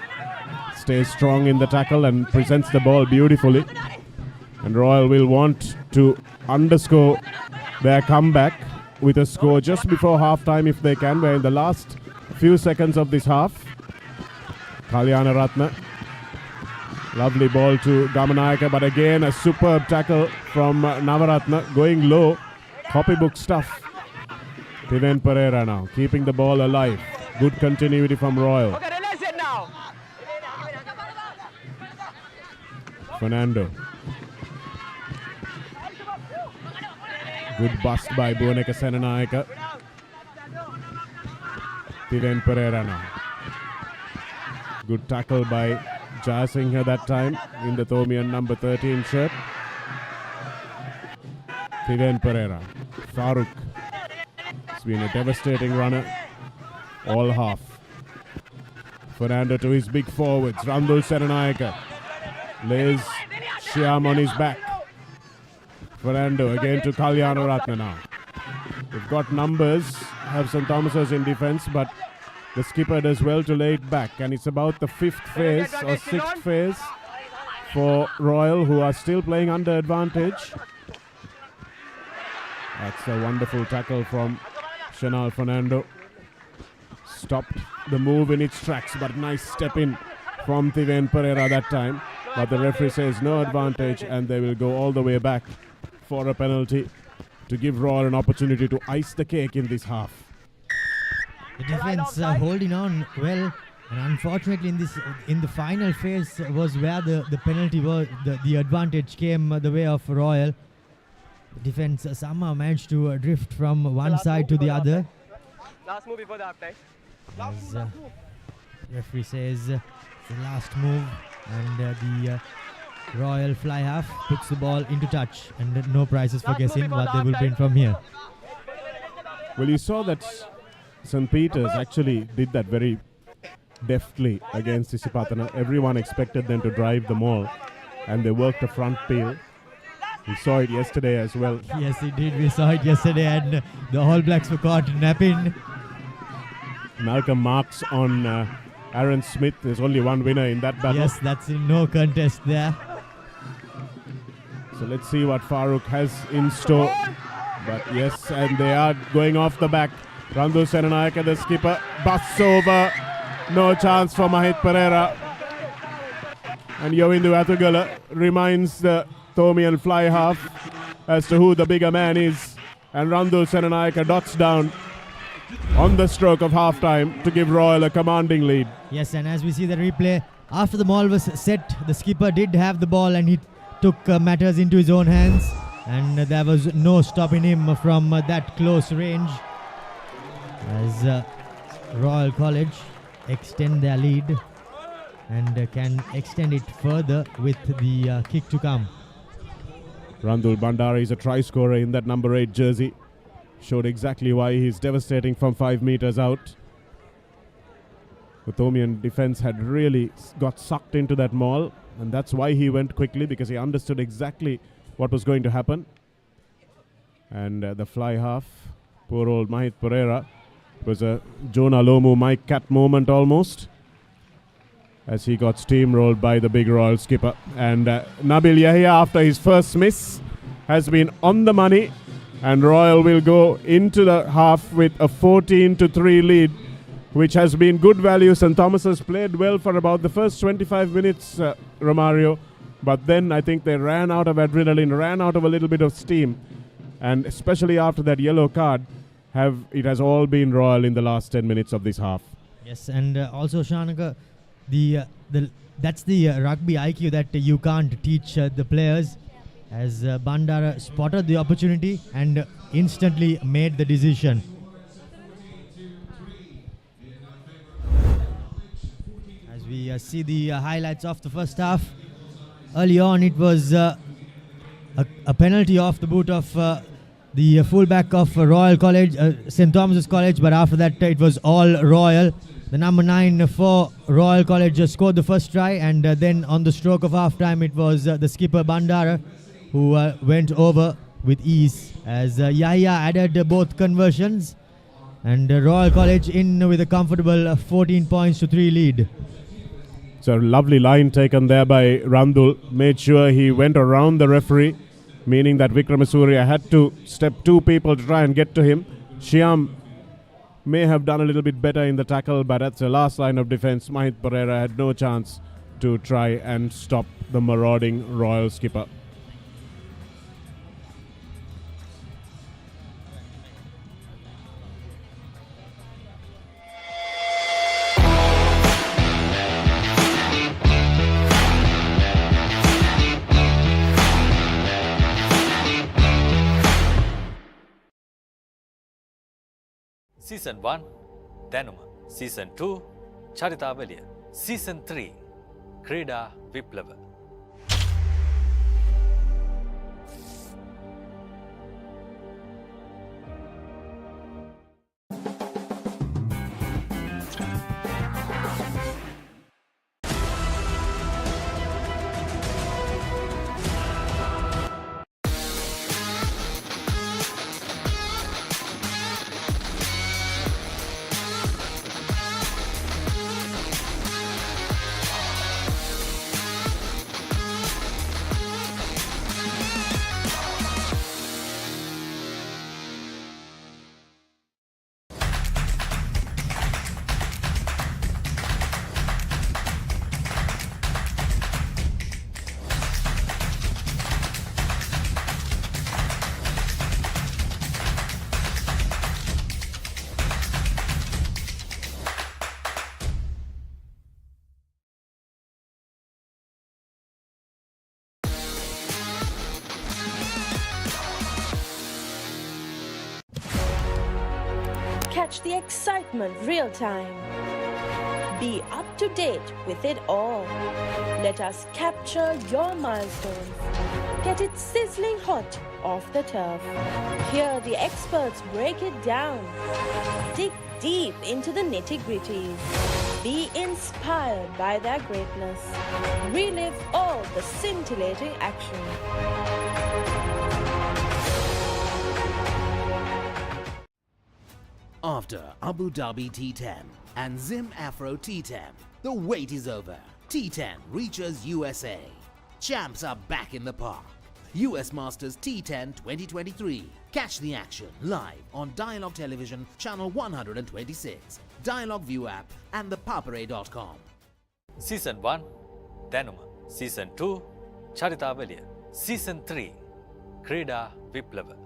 Stays strong in the tackle and presents the ball beautifully. And Royal will want to underscore their comeback with a score just before half-time if they can. We're in the last few seconds of this half. Gunaratne. Lovely ball to Gamanayaka, but again a superb tackle from Navaratne, going low. Copybook stuff. Steven Pereira now keeping the ball alive. Good continuity from Royal. Fernando. Good bust by Bhuvaneka Senanayaka. Steven Pereira now. Good tackle by Jayasinghe that time in the Thomian number 13 shirt. Steven Pereira. Farooq. It's been a devastating runner all half. Fernando to his big forwards. Randul Senanayaka lays Shyam on his back. Fernando again to Gunaratne now. They've got numbers, have St. Thomas's in defense, but the skipper does well to lay it back. And it's about the 5th phase or 6th phase for Royal, who are still playing under advantage. That's a wonderful tackle from Chanel Fernando. Stopped the move in its tracks, but nice step in from Steven Pereira that time. But the referee says no advantage, and they will go all the way back for a penalty to give Royal an opportunity to ice the cake in this half. The defense holding on well, and unfortunately in the final phase was where the penalty was, the advantage came the way of Royal. The defense somehow managed to drift from one side to the other. Last move before the half time. As referee says the last move, and the Royal fly half puts the ball into touch, and no prizes for guessing what they will win from here. Well, you saw that St. Peter's actually did that very deftly against Isipatana. Everyone expected them to drive the maul, and they worked a front peel. We saw it yesterday as well. Yes, indeed, we saw it yesterday, and the All Blacks were caught napping. Malcolm marks on Aaron Smith. There's only one winner in that battle. Yes, that's no contest there. So let's see what Farooq has in store. But yes, and they are going off the back. Randul Senanayaka, the skipper, busts over. No chance for Mahit Pereira. And Yovindu Athugala reminds the Thomian fly half as to who the bigger man is. And Randul Senanayaka dots down on the stroke of half-time to give Royal a commanding lead. Yes, and as we see the replay, after the maul was set, the skipper did have the ball, and he took matters into his own hands, and there was no stopping him from that close range as Royal College extend their lead and can extend it further with the kick to come. Randul Bandari is a try scorer in that number 8 jersey. Showed exactly why he's devastating from 5 meters out. The Thomian defense had really got sucked into that maul, and that's why he went quickly, because he understood exactly what was going to happen. And the fly half, poor old Mahit Pereira, was a Jonah Lomu Mike Cat moment almost, as he got steamrolled by the big Royal skipper. And Nabil Yahya, after his first miss, has been on the money And Royal will go into the half with a 14-3 lead, which has been good value. St. Thomas has played well for about the first 25 minutes, Romario. But then I think they ran out of adrenaline, ran out of a little bit of steam. And especially after that yellow card, it has all been Royal in the last 10 minutes of this half. Yes, and also Shanaka, that's the rugby IQ that you can't teach the players. As Bandara spotted the opportunity and instantly made the decision. As we see the highlights of the first half, early on it was a penalty off the boot of the fullback of Royal College, St. Thomas's College, but after that it was all Royal. The number 9 for Royal College scored the first try, and then on the stroke of half time it was the skipper Bandara who went over with ease, as Yahya added both conversions, and Royal College in with a comfortable 14 points to 3 lead. So lovely line taken there by Randul. Made sure he went around the referee, meaning that Vikramasuriya had to step 2 people to try and get to him. Shyam may have done a little bit better in the tackle, but that's the last line of defense. Mahit Pereira had no chance to try and stop the marauding Royal skipper. Season 1, Danuma. Season 2, Charitavaliya. Season 3, Krida Viplava. Catch the excitement real time. Be up to date with it all. Let us capture your milestones. Get it sizzling hot off the turf. Hear the experts break it down. Dig deep into the nitty-gritties. Be inspired by their greatness. Relive all the scintillating action. After Abu Dhabi T10 and Zim Afro T10, the wait is over. T10 reaches USA. Champs are back in the park. US Masters T10 2023. Catch the action live on Dialogue Television Channel 126, Dialogue View app and the Papare.com. Season 1, Danuma. Season 2, Charitavaliya. Season 3, Krida Viplava.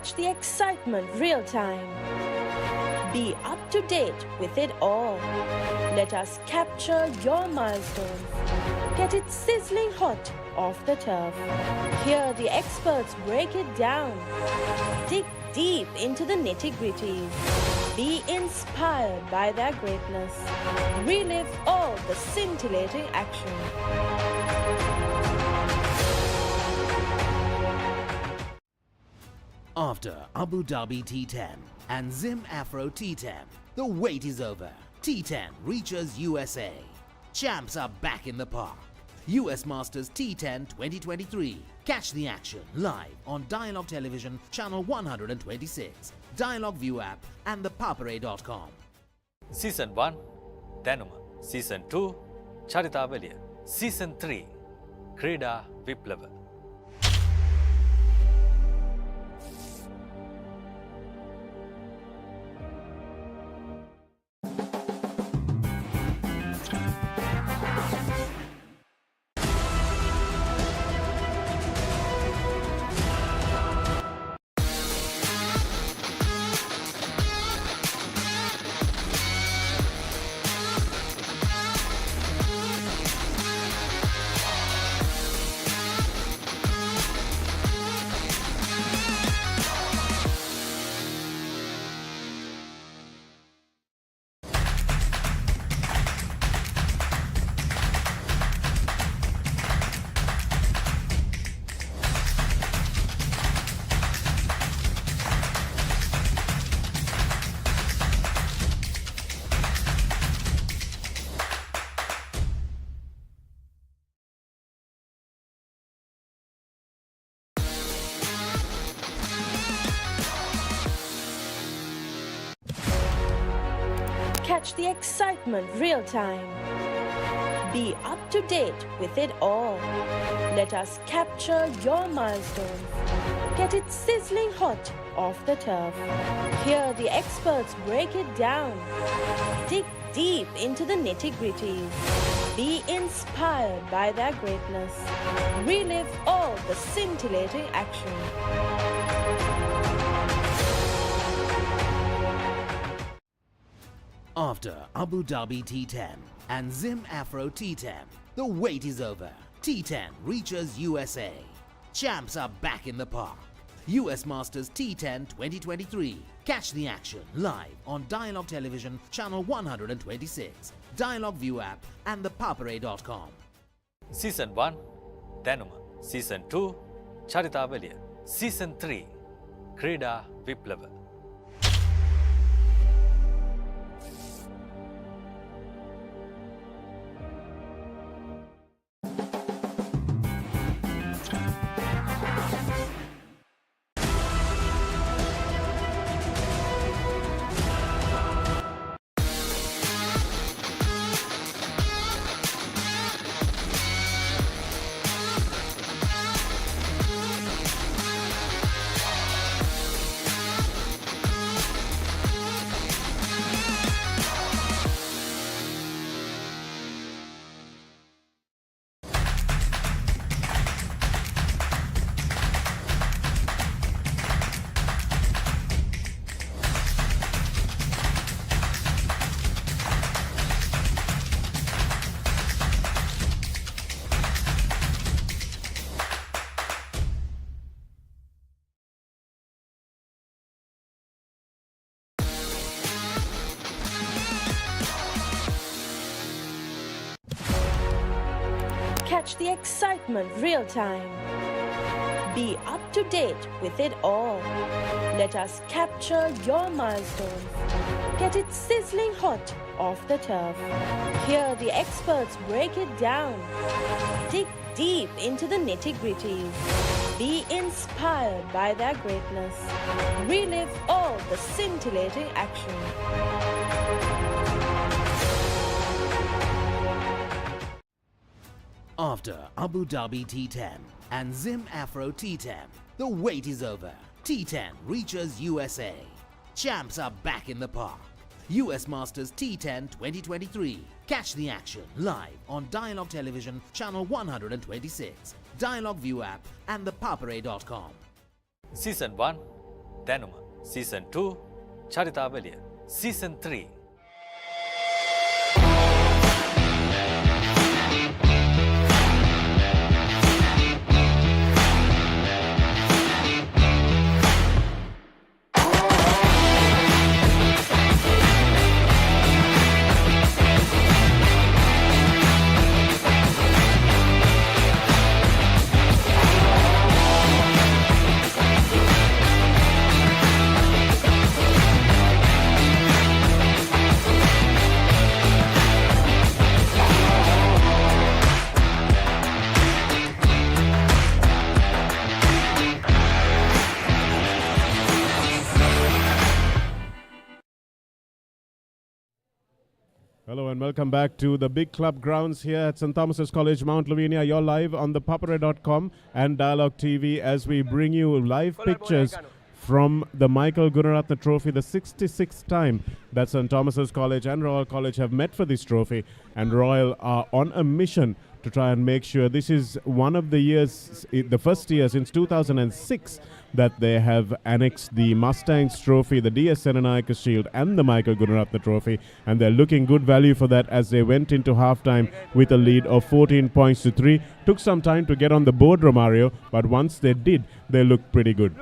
Catch the excitement real time. Be up to date with it all. Let us capture your milestones. Get it sizzling hot off the turf. Hear the experts break it down. Dig deep into the nitty-gritties. Be inspired by their greatness. Relive all the scintillating action. After Abu Dhabi T10 and Zim Afro T10, the wait is over. T10 reaches USA. Champs are back in the park. US Masters T10 2023. Catch the action live on Dialogue Television Channel 126, Dialogue View app and the Papare.com. Season 1 දැනුම Season 2 චරිතාවලිය Season 3 ක්‍රීඩා විප්ලව. Catch the excitement real time. Be up to date with it all. Let us capture your milestones. Get it sizzling hot off the turf. Hear the experts break it down. Dig deep into the nitty-gritties. Be inspired by their greatness. Relive all the scintillating action. After Abu Dhabi T10 and Zim Afro T10, the wait is over. T10 reaches USA. Champs are back in the park. US Masters T10 2023. Catch the action live on Dialogue Television Channel 126, Dialogue View app and the Papare.com. Season 1 දැනුම Season 2 චරිතාවලිය Season 3 ක්‍රීඩා විප්ලව. Catch the excitement real time. Be up to date with it all. Let us capture your milestones. Get it sizzling hot off the turf. Hear the experts break it down. Dig deep into the nitty-gritties. Be inspired by their greatness. Relive all the scintillating action. After Abu Dhabi T10 and Zim Afro T10, the wait is over. T10 reaches USA. Champs are back in the park. US Masters T10 2023. Catch the action live on Dialogue Television Channel 126, Dialogue View app and the Papare.com. Season 1 දැනුම Season 2 චරිතාවලිය Season 3 Hello and welcome back to the big club grounds here at St. Thomas's College, Mount Lavinia. You're live on the Papare.com and Dialogue TV as we bring you live pictures from the Michael Gunaratne Trophy, the 66th time that St. Thomas's College and Royal College have met for this trophy. And Royal are on a mission to try and make sure this is one of the years, the first year since 2006 that they have annexed the Mustangs Trophy, the DS Senanayake Shield and the Michael Gunaratne Trophy, and they're looking good value for that as they went into halftime with a lead of 14 points to 3. Took some time to get on the board, Romario, but once they did, they looked pretty good.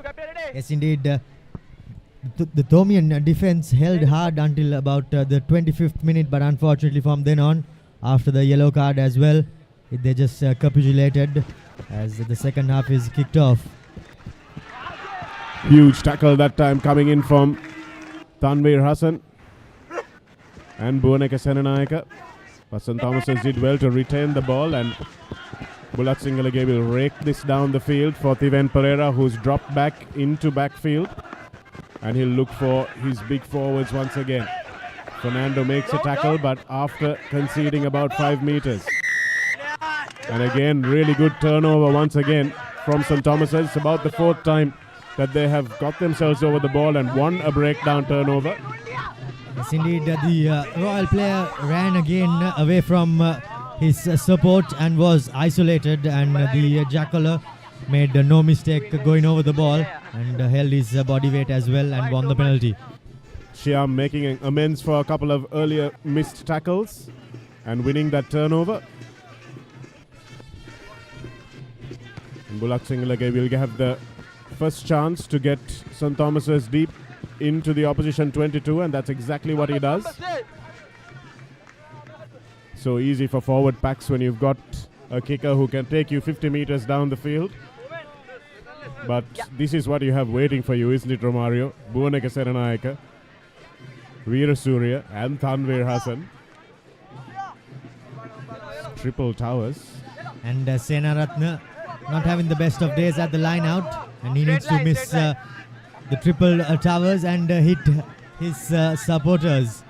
Yes, indeed. The Thomian defense held hard until about the 25th minute, but unfortunately from then on, after the yellow card as well, they just capitulated as the second half is kicked off. Huge tackle that time coming in from Tanveer Hassan and Bhuvaneka Senanayake. But St. Thomas's did well to retain the ball, and Bulat Singalage will rake this down the field for Thiven Pereira, who's dropped back into backfield, and he'll look for his big forwards once again. Fernando makes a tackle, but after conceding about 5 meters. And again, really good turnover once again from St. Thomas's. It's about the 4th time that they have got themselves over the ball and won a breakdown turnover. Yes, indeed, the Royal player ran again away from his support and was isolated, and the Jackaler made no mistake going over the ball and held his body weight as well and won the penalty. Shyam making amends for a couple of earlier missed tackles and winning that turnover. And Bulak Singalage will have the first chance to get St. Thomas's deep into the opposition 22, and that's exactly what he does. So easy for forward packs when you've got a kicker who can take you 50 meters down the field. But this is what you have waiting for you, isn't it, Romario? Bhuvaneka Senanayake, Veera Surya and Tanveer Hassan. Triple towers. And Senaratne not having the best of days at the line out, and he needs to miss the triple towers and hit his supporters.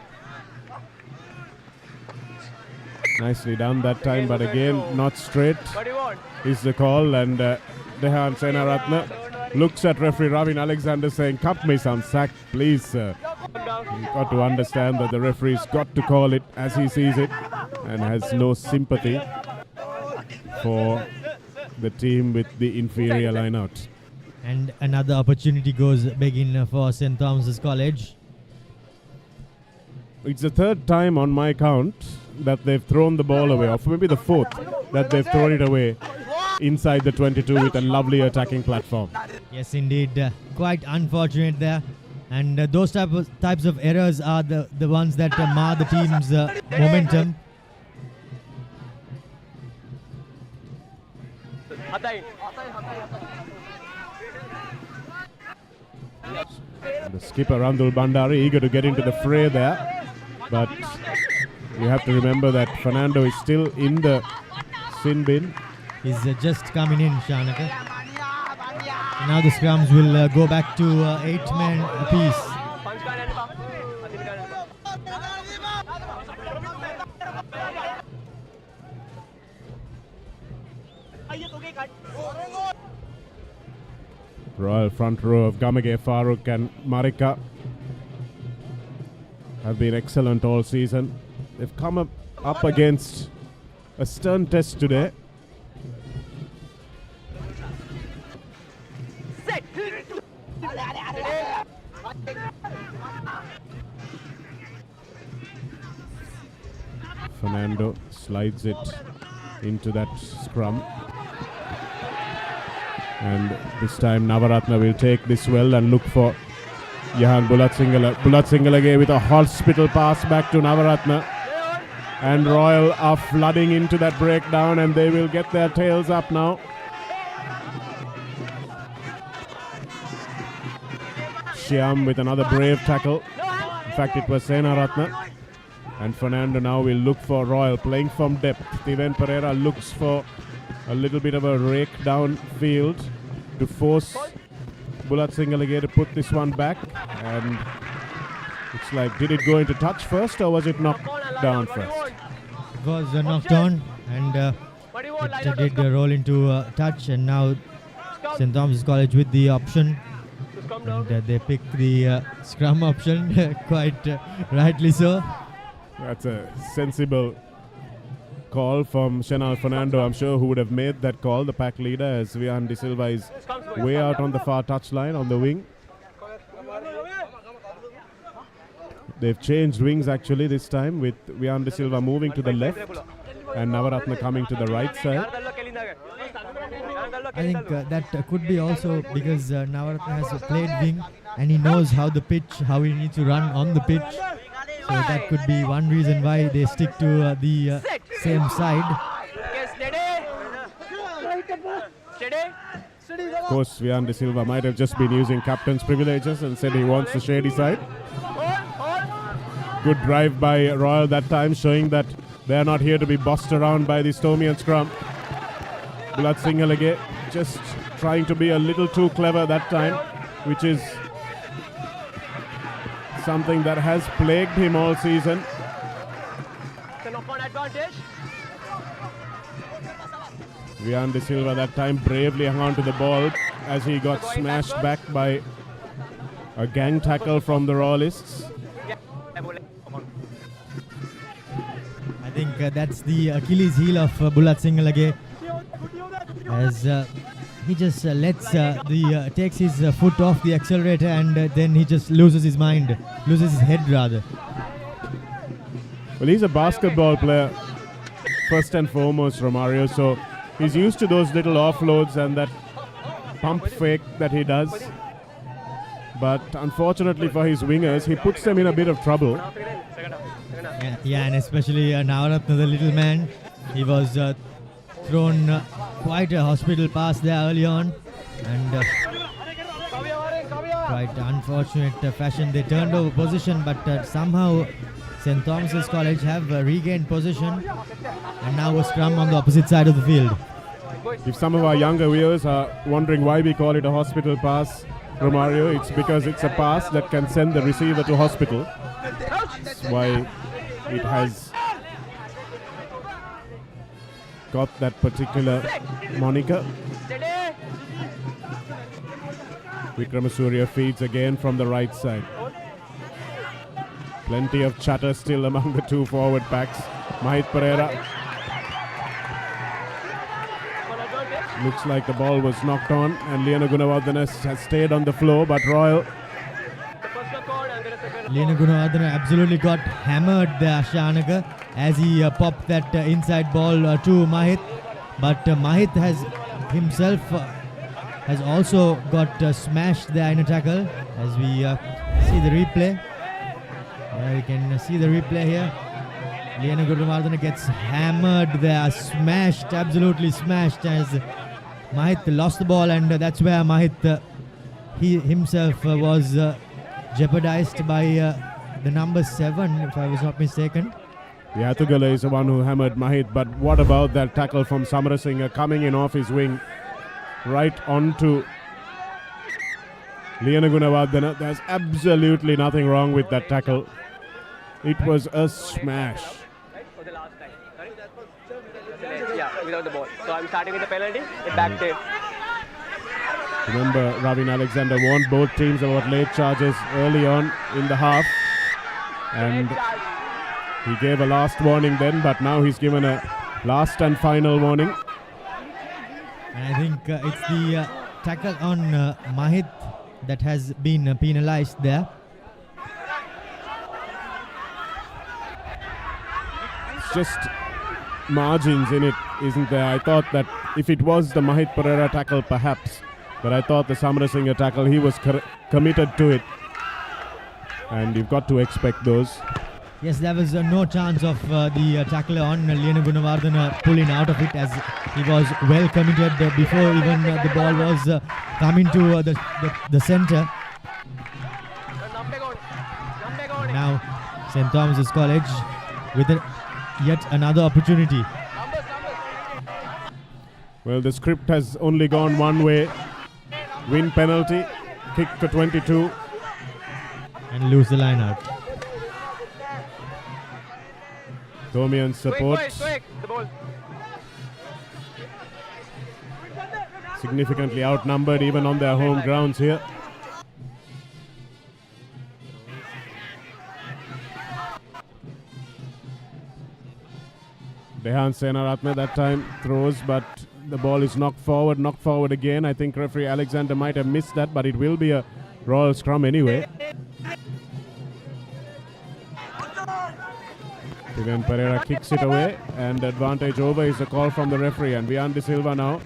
Nicely done that time, but again not straight is the call, and Dehan Senaratne looks at referee Ravin Alexander saying, "Cut me some sack, please, sir." You've got to understand that the referee's got to call it as he sees it and has no sympathy for the team with the inferior line-out. And another opportunity goes begging for St. Thomas's College. It's the 3rd time on my count that they've thrown the ball away, or maybe the 4th that they've thrown it away inside the 22 with a lovely attacking platform. Yes, indeed. Quite unfortunate there. And those types of errors are the ones that mar the team's momentum. The skipper Randul Bandari eager to get into the fray there, but you have to remember that Fernando is still in the sin bin. He's just coming in, Shanaka. Now the scrums will go back to 8 men apiece. Royal front row of Gamage, Farooq and Marika have been excellent all season. They've come up against a stern test today. Fernando slides it into that scrum. And this time Navaratna will take this well and look for Jahan Bulatsingala. Bulatsingala with a hospital pass back to Navaratna. And Royal are flooding into that breakdown, and they will get their tails up now. Shyam with another brave tackle. In fact, it was Senaratna. And Fernando now will look for Royal playing from depth. Tiven Pereira looks for a little bit of a rake down field to force Bulatsingala to put this one back. And it's like, did it go into touch first or was it knocked down first? It was knocked on, and it did roll into touch, and now St. Thomas College with the option, and they pick the scrum option, quite rightly so. That's a sensible call from Shenal Fernando, I'm sure, who would have made that call, the pack leader, as Vian De Silva is way out on the far touchline on the wing. They've changed wings actually this time, with Vian De Silva moving to the left and Navaratna coming to the right side. I think that could be also because Navaratna has played wing and he knows how he needs to run on the pitch. So that could be one reason why they stick to the same side. Of course, Vian De Silva might have just been using captain's privileges and said he wants the shady side. Good drive by Royal that time, showing that they're not here to be bossed around by the Stormian scrum. Bulatsingala just trying to be a little too clever that time, which is something that has plagued him all season. Vian De Silva that time bravely hung on to the ball as he got smashed back by a gang tackle from the Royalists. I think that's the Achilles heel of Bulatsingala, as he just takes his foot off the accelerator, and then he just loses his head rather. Well, he's a basketball player first and foremost, Romario, so he's used to those little offloads and that pump fake that he does. But unfortunately for his wingers, he puts them in a bit of trouble. Yeah, and especially Navaratna, the little man, he was thrown quite a hospital pass there early on, and quite unfortunate fashion they turned over position, but somehow St. Thomas's College have regained possession, and now a scrum on the opposite side of the field. If some of our younger viewers are wondering why we call it a hospital pass, Romario, it's because it's a pass that can send the receiver to hospital. That's why it has got that particular moniker. Vikramasuriya feeds again from the right side. Plenty of chatter still among the two forward packs. Mahit Pereira. Looks like the ball was knocked on, and Liana Gunawardene has stayed on the floor, but Royal. Liana Gunawardene absolutely got hammered there, Shanaka, as he popped that inside ball to Mahit. But Mahit has himself has also got smashed there in a tackle, as we see the replay. You can see the replay here. Liana Gunawardene gets hammered there, smashed, absolutely smashed, as Mahit lost the ball, and that's where Mahit he himself was jeopardized by the number 7, if I was not mistaken. Yeah, Tugala is the one who hammered Mahit, but what about that tackle from Samarasinghe coming in off his wing right onto Liana Gunawardene? There's absolutely nothing wrong with that tackle. It was a smash. For the last time. Sorry? Yeah, without the ball. So I'm starting with the penalty. It back there. Remember, Ravin Alexander warned both teams about late charges early on in the half, and he gave a last warning then, but now he's given a last and final warning. And I think it's the tackle on Mahit that has been penalized there. just margins in it, isn't there? I thought that if it was the Mahit Pereira tackle, perhaps, but I thought the Samarasinghe tackle, he was committed to it, and you've got to expect those. Yes, there was no chance of the tackler on Lavinia Gunaratne pulling out of it, as he was well committed before even the ball was coming to the centre. Now St. Thomas's College with yet another opportunity. Well, the script has only gone one way. Win penalty, kick to 22. And lose the line out. Tomian support. Significantly outnumbered even on their home grounds here. Dehan Senaratne that time throws, but the ball is knocked forward again. I think referee Alexander might have missed that, but it will be a royal scrum anyway. Then Pereira kicks it away, and advantage over is the call from the referee, and Vian De Silva now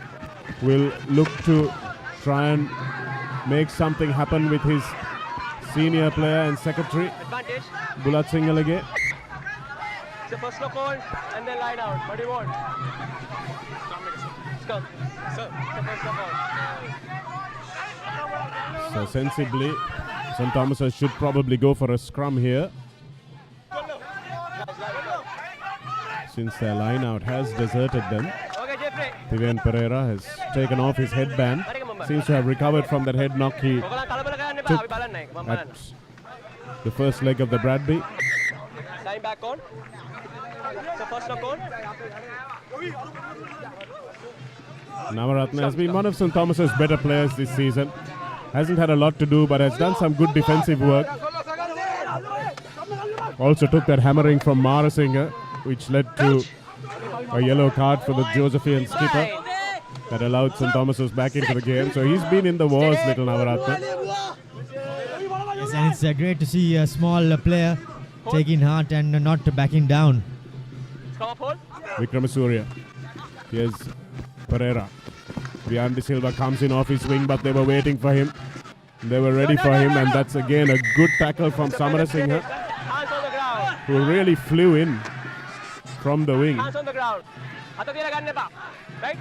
will look to try and make something happen with his senior player and secretary, Bulat Singalage. It's the first look on and then line out. What do you want? Scrum. Sir, it's the first look on. So sensibly, St. Thomas should probably go for a scrum here, since their line out has deserted them. Vivian Pereira has taken off his headband. Seems to have recovered from that head knock he took at the first leg of the Bradby. Line back on. So first look on. Navaratne has been one of St. Thomas's better players this season. Hasn't had a lot to do, but has done some good defensive work. Also took that hammering from Marasinghe, which led to a yellow card for the Josephian skipper that allowed St. Thomas's back into the game. So he's been in the wars, little Navaratne. Yes, and it's great to see a small player taking heart and not backing down. Vikramasuriya. Here's Pereira. Vian De Silva comes in off his wing, but they were waiting for him. They were ready for him, and that's again a good tackle from Samarasinghe, who really flew in from the wing. Hands on the ground. Right?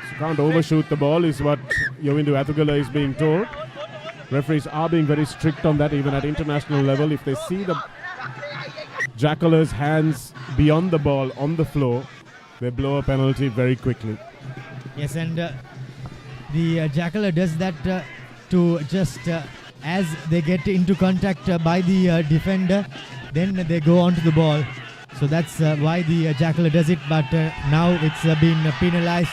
So can't overshoot the ball is what Yovindu Athugala is being told. Referees are being very strict on that, even at international level. If they see the jackaler's hands beyond the ball on the floor, they blow a penalty very quickly. Yes, and the jackler does that to just as they get into contact by the defender, then they go onto the ball. So that's why the jackler does it, but now it's been penalized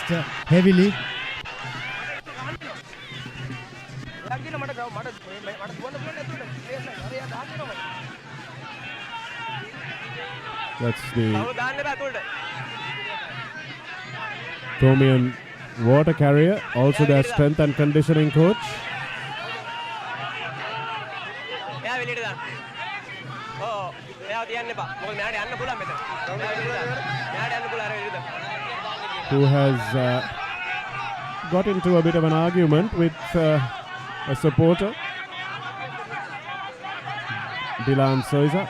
heavily. That's the Tomian water carrier, also their strength and conditioning coach. Who has got into a bit of an argument with a supporter, Dilan Soiza.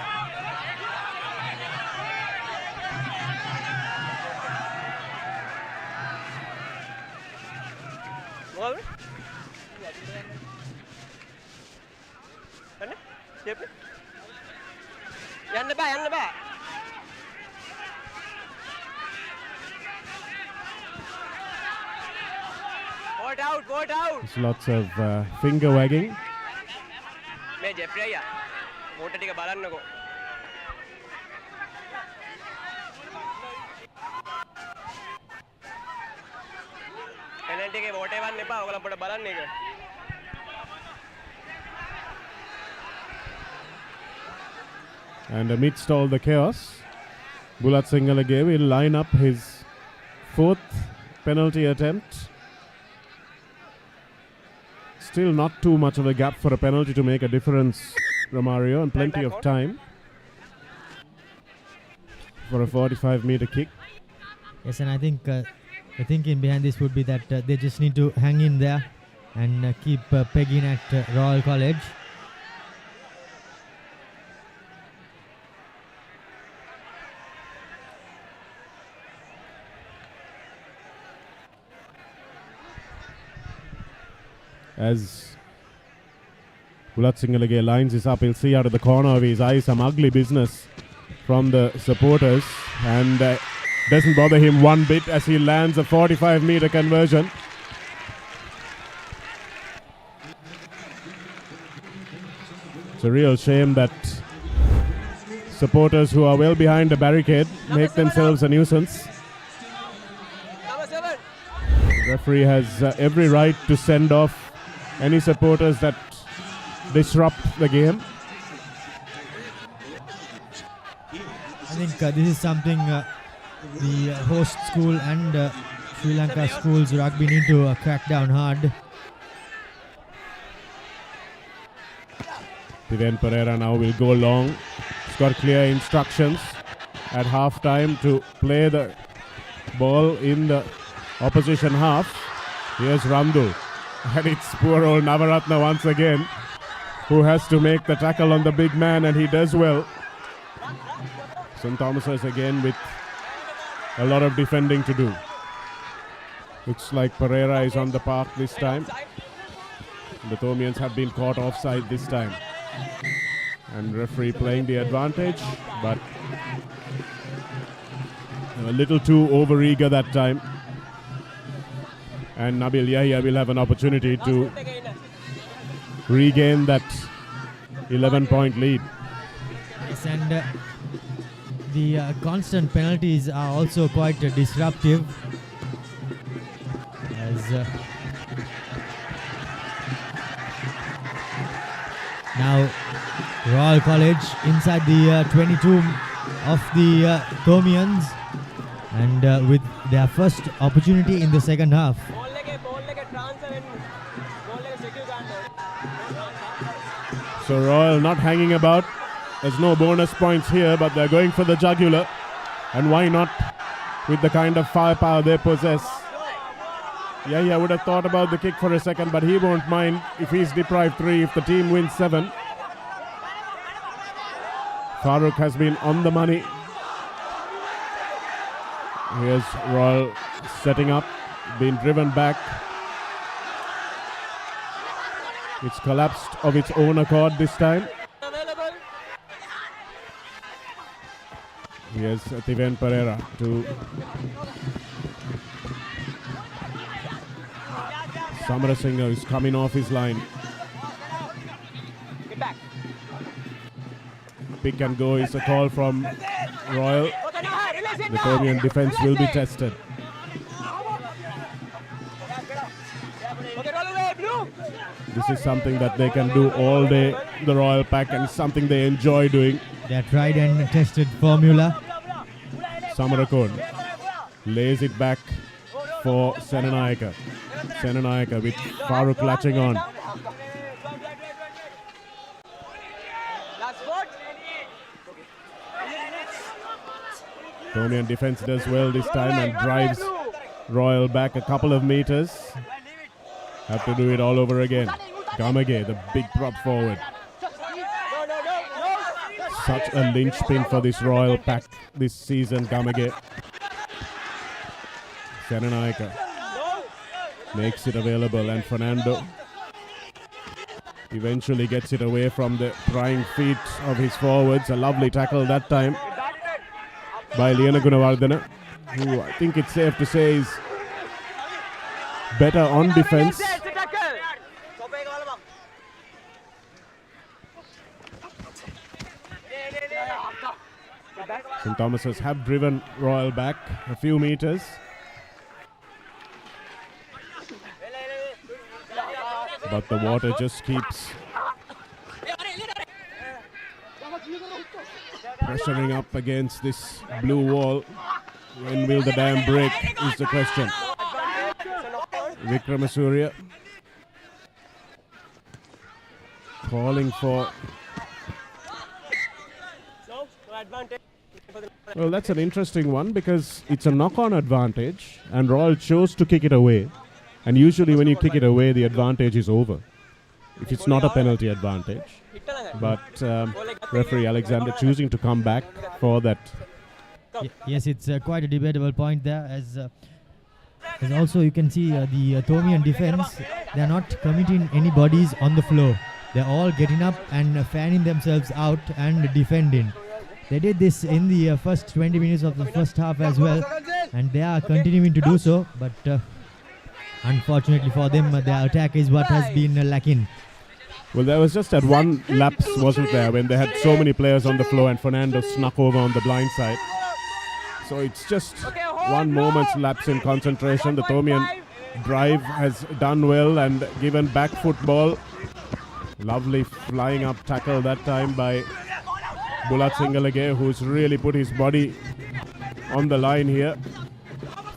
There's lots of finger wagging. And amidst all the chaos, Bulat Singalage will line up his fourth penalty attempt. Still not too much of a gap for a penalty to make a difference, Romario, and plenty of time. for a 45-meter kick. Yes, and I think the thinking behind this would be that they just need to hang in there and keep pegging at Royal College. As Ulatsingalage lines this up, he'll see out of the corner of his eye some ugly business from the supporters, and doesn't bother him one bit as he lands a 45-meter conversion. It's a real shame that supporters who are well behind the barricade make themselves a nuisance. The referee has every right to send off any supporters that disrupt the game. I think this is something the host school and Sri Lanka schools rugby need to crack down hard. Tiven Pereira now will go long. He's got clear instructions at half time to play the ball in the opposition half. Here's Ramdu. And it's poor old Navaratna once again, who has to make the tackle on the big man, and he does well. St. Thomas's again with a lot of defending to do. Looks like Pereira is on the park this time. The Thomians have been caught offside this time. And referee playing the advantage, but a little too overeager that time. And Nabil Yahya will have an opportunity to regain that 11-point lead. Yes, and the constant penalties are also quite disruptive. As now Royal College inside the 22 of the Thomians, and with their first opportunity in the second half. So Royal not hanging about. There's no bonus points here, but they're going for the jugular. And why not with the kind of firepower they possess? Yeah, I would have thought about the kick for a second, but he won't mind if he's deprived 3 if the team wins 7. Farooq has been on the money. Here's Royal setting up, being driven back. It's collapsed of its own accord this time. Here's Tiven Pereira to Samarasinghe, who's coming off his line. Pick and go is a call from Royal. The Thomian defense will be tested. This is something that they can do all day, the Royal Pack, and something they enjoy doing. Their tried and tested formula. Samarakon lays it back for Senanayaka. Senanayaka with Farooq latching on. Thomian defense does well this time and drives Royal back a couple of meters. Have to do it all over again. Gamage, the big prop forward. Such a linchpin for this Royal Pack this season, Gamage. Senanayaka makes it available, and Fernando eventually gets it away from the prying feet of his forwards. A lovely tackle that time by Liana Gunawardena, who I think it's safe to say is better on defense. St. Thomas's have driven Royal back a few meters. But the water just keeps pressuring up against this blue wall. When will the dam break is the question. Vikramasuriya calling for Well, that's an interesting one because it's a knock-on advantage and Royal chose to kick it away. And usually when you kick it away, the advantage is over. If it's not a penalty advantage. But referee Alexander choosing to come back for that. Yes, it's quite a debatable point there, as also you can see the Thomian defense, they're not committing any bodies on the floor. They're all getting up and fanning themselves out and defending. They did this in the first 20 minutes of the first half as well, and they are continuing to do so, but unfortunately for them, their attack is what has been lacking. Well, there was just that one lapse, wasn't there, when they had so many players on the floor and Fernando snuck over on the blind side. So it's just one moment's lapse in concentration. The Thomian drive has done well and given back football. Lovely flying up tackle that time by Bulat Singalage, who's really put his body on the line here.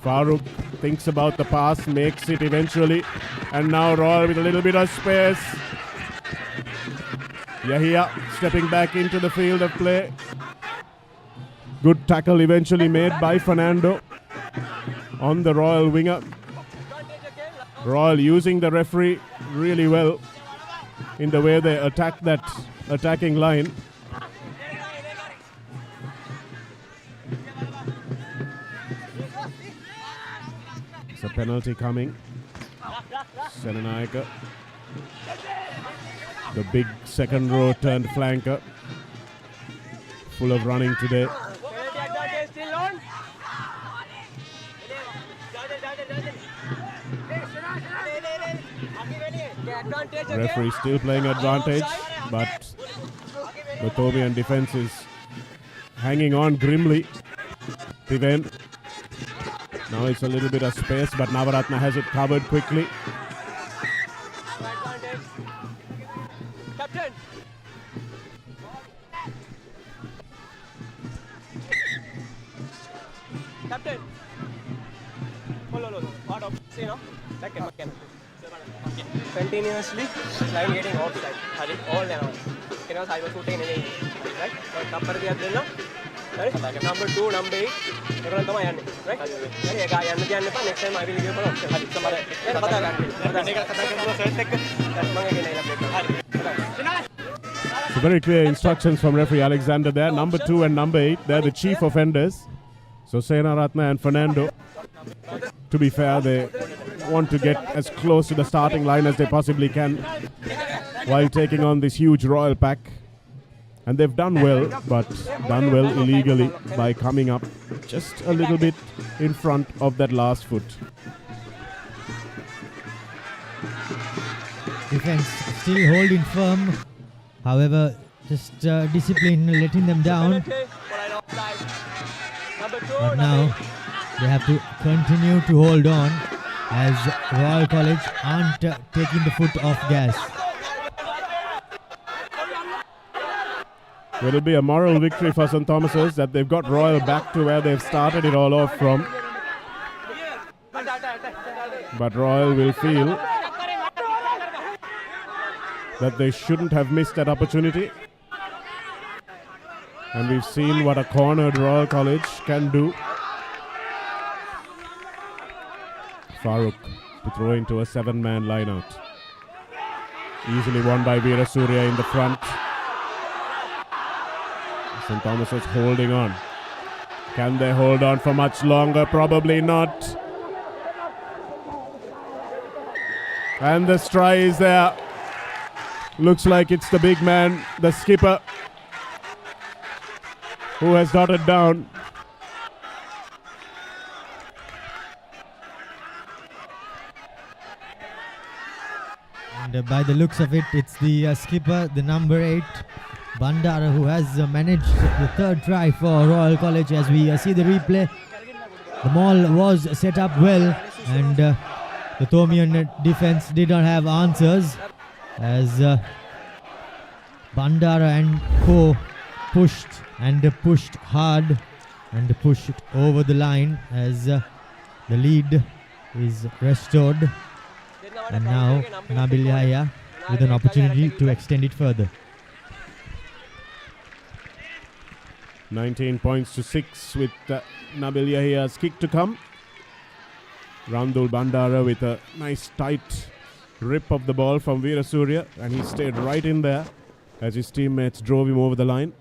Farooq thinks about the pass, makes it eventually. And now Royal with a little bit of space. Yahia stepping back into the field of play. Good tackle eventually made by Fernando on the Royal winger. Royal using the referee really well in the way they attack that attacking line. It's a penalty coming. Senanayaka, the big second row turned flanker, full of running today. Referee still playing advantage, but the Thomian defense is hanging on grimly. Piven. Now it's a little bit of space, but Navaratna has it covered quickly. Captain. Captain. Hold. Part of, see now. Second. Continuously line getting offside. All around. You know, I was shooting in right? But number the other right? Number 2, number 8. Everyone come on, right? Next time I will give you an option. So very clear instructions from referee Alexander there. Number 2 and number 8, they're the chief offenders. So Senaratne and Fernando, to be fair, they want to get as close to the starting line as they possibly can while taking on this huge Royal pack. And they've done well, but done well illegally by coming up just a little bit in front of that last foot. Defense still holding firm, however, just discipline letting them down. But now they have to continue to hold on as Royal College aren't taking the foot off gas. It'll be a moral victory for St. Thomas's that they've got Royal back to where they've started it all off from. But Royal will feel that they shouldn't have missed that opportunity. And we've seen what a cornered Royal College can do. Farooq to throw into a 7-man lineout. Easily won by Veera Surya in the front. St. Thomas is holding on. Can they hold on for much longer? Probably not. And the try is there. Looks like it's the big man, the skipper, who has dotted down. And by the looks of it, it's the skipper, the number 8, Bandara, who has managed the third try for Royal College. As we see the replay, the maul was set up well, and the Thomian defense did not have answers as Bandara and co pushed hard and pushed over the line as the lead is restored. And now Nabil Yahya with an opportunity to extend it further. 19 points to 6 with Nabil Yahiya's kick to come. Randul Bandara with a nice tight rip of the ball from Veerasurya, and he stayed right in there as his teammates drove him over the line.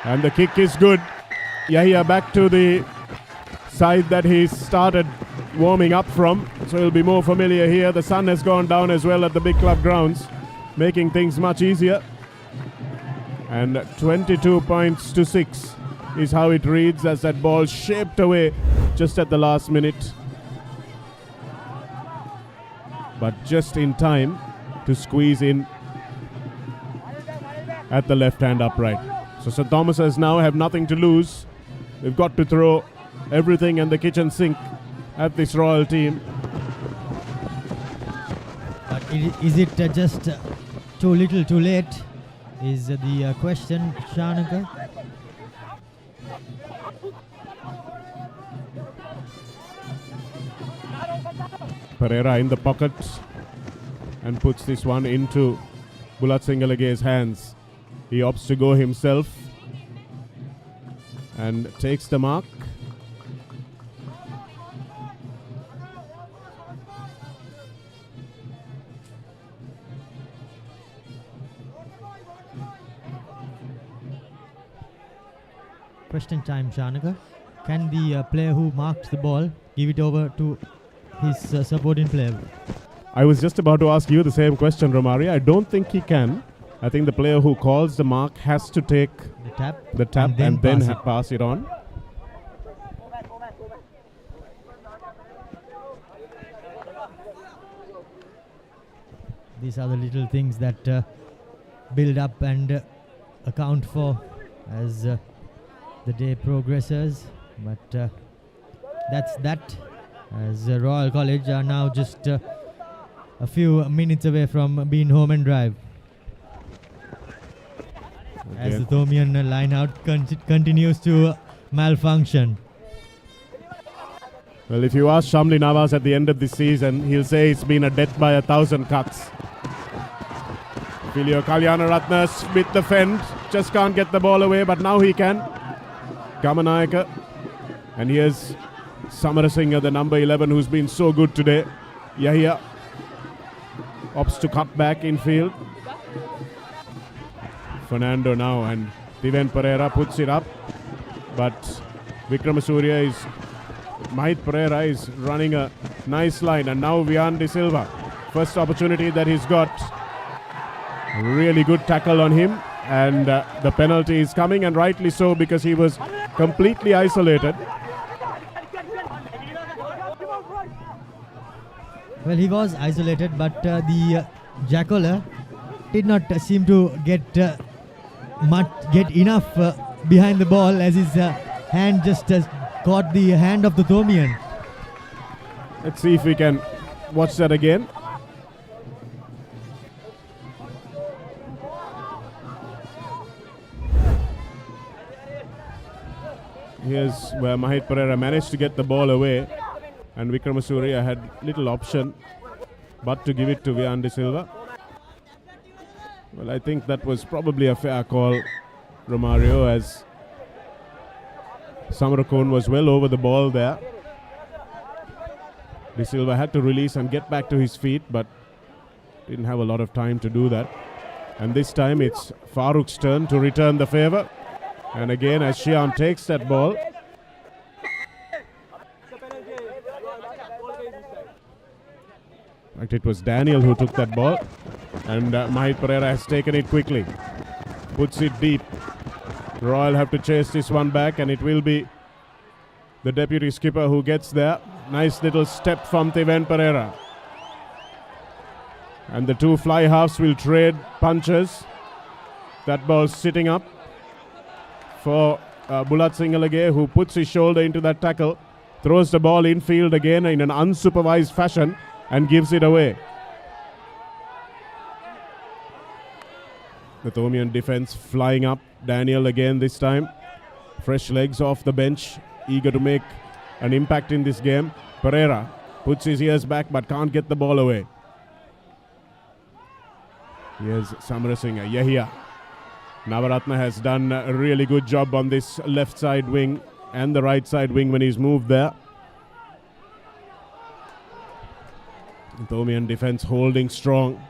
And the kick is good. Yahiya back to the side that he started warming up from, so he'll be more familiar here. The sun has gone down as well at the big club grounds, making things much easier. And 22 points to 6 is how it reads as that ball shaped away just at the last minute. But just in time to squeeze in at the left-hand upright. So St. Thomas's now have nothing to lose. They've got to throw everything in the kitchen sink at this Royal team. But is it just too little too late? Is the question, Shanaka? Pereira in the pocket and puts this one into Bulat Singalage's hands. He opts to go himself and takes the mark. Question time, Shanaka. Can the player who marked the ball give it over to his supporting player? I was just about to ask you the same question, Romari. I don't think he can. I think the player who calls the mark has to take the tap and then pass it on. These are the little things that build up and account for as the day progresses. But that's that, as Royal College are now just a few minutes away from being home and drive. As the Thomian line out continues to malfunction. Well, if you ask Shamli Nawaz at the end of this season, he'll say it's been a death by 1,000 cuts. Filio Gunaratne with the fend, just can't get the ball away, but now he can. Gamanayaka. And here's Samarasinghe, the number 11, who's been so good today. Yahiya opts to cut back in field. Fernando now, and Tiven Pereira puts it up, but Mahit Pereira is running a nice line, and now Vian De Silva, first opportunity that he's got. Really good tackle on him, and the penalty is coming, and rightly so, because he was completely isolated. Well, he was isolated, but the Jacola did not seem to get enough behind the ball, as his hand just caught the hand of the Thomian. Let's see if we can watch that again. Here's where Mahit Pereira managed to get the ball away, and Wickramasuriya had little option but to give it to Vian De Silva. Well, I think that was probably a fair call, Romario, as Samarakon was well over the ball there. De Silva had to release and get back to his feet, but didn't have a lot of time to do that. And this time it's Farooq's turn to return the favor. And again, as Shian takes that ball, it was Daniel who took that ball, and Mahit Pereira has taken it quickly, puts it deep. Royal have to chase this one back, and it will be the deputy skipper who gets there. Nice little step from Tiven Pereira, and the two fly halves will trade punches. That ball sitting up for Bulat Singhalage, who puts his shoulder into that tackle, throws the ball infield again in an unsupervised fashion and gives it away. The Thomian defense flying up. Daniel again this time. Fresh legs off the bench, eager to make an impact in this game. Pereira Puts his ears back but can't get the ball away. Here's Samarasinghe. Yahya. Navaratne has done a really good job on this left side wing and the right side wing when he's moved there. Thomian defense holding strong.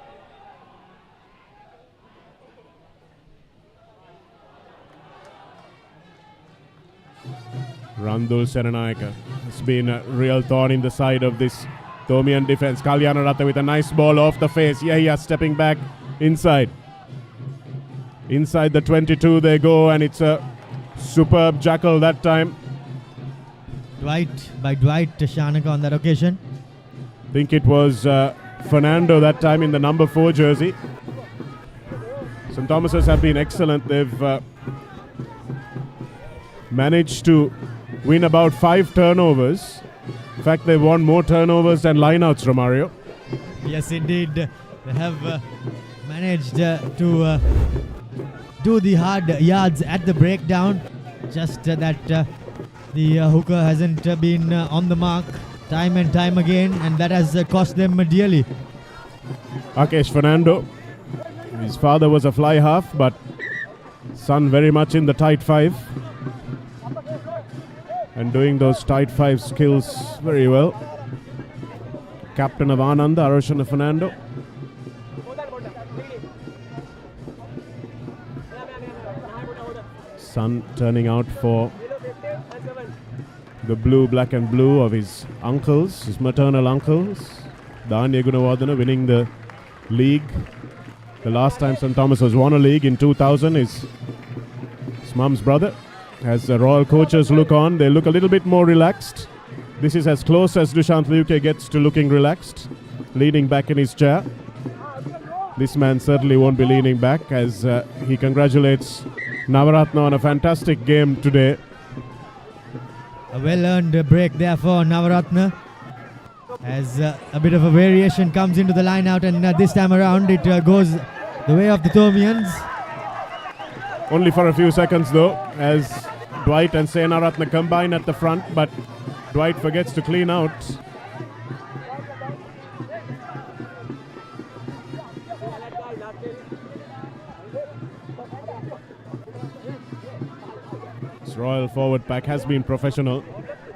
Randul Serenayaka has been a real thorn in the side of this Thomian defense. Gunaratne with a nice ball off the face. Yahya stepping back inside. Inside the 22 they go, and it's a superb jackal that time. Dwight Shanaka on that occasion. I think it was Fernando that time in the number 4 jersey. St. Thomas's have been excellent. They've managed to win about 5 turnovers. In fact, they've won more turnovers than lineouts, Romario. Yes, indeed. They have managed to do the hard yards at the breakdown. Just that the hooker hasn't been on the mark time and time again, and that has cost them dearly. Akesh Fernando. His father was a fly half, but son very much in the tight 5. And doing those tight 5 skills very well. Captain of Ananda, Aroshana Fernando. Son turning out for the blue, black and blue of his uncles, his maternal uncles. Danya Gunawardena winning the league. The last time St. Thomas has won a league in 2000 is his mum's brother. As the Royal coaches look on, they look a little bit more relaxed. This is as close as Dushant Liuke gets to looking relaxed, leaning back in his chair. This man certainly won't be leaning back as he congratulates Navaratne on a fantastic game today. A well-earned break there for Navaratne, as a bit of a variation comes into the line out, and this time around it goes the way of the Thomians. Only for a few seconds though, as Dwight and Senaratne combine at the front, but Dwight forgets to clean out. This Royal forward pack has been professional.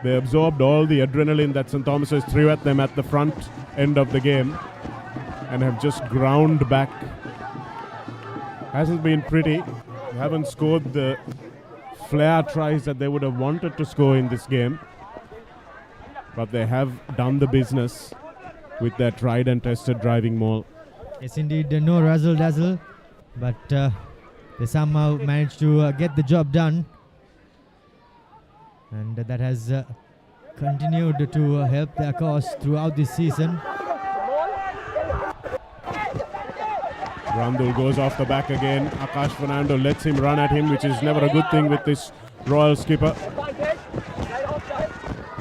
They absorbed all the adrenaline that St. Thomas's threw at them at the front end of the game and have just ground back. Hasn't been pretty. They haven't scored the flair tries that they would have wanted to score in this game, but they have done the business with their tried and tested driving maul. Yes, indeed, no razzle dazzle, but they somehow managed to get the job done, and that has continued to help their cause throughout this season. Randul goes off the back again. Akash Fernando lets him run at him, which is never a good thing with this Royal skipper.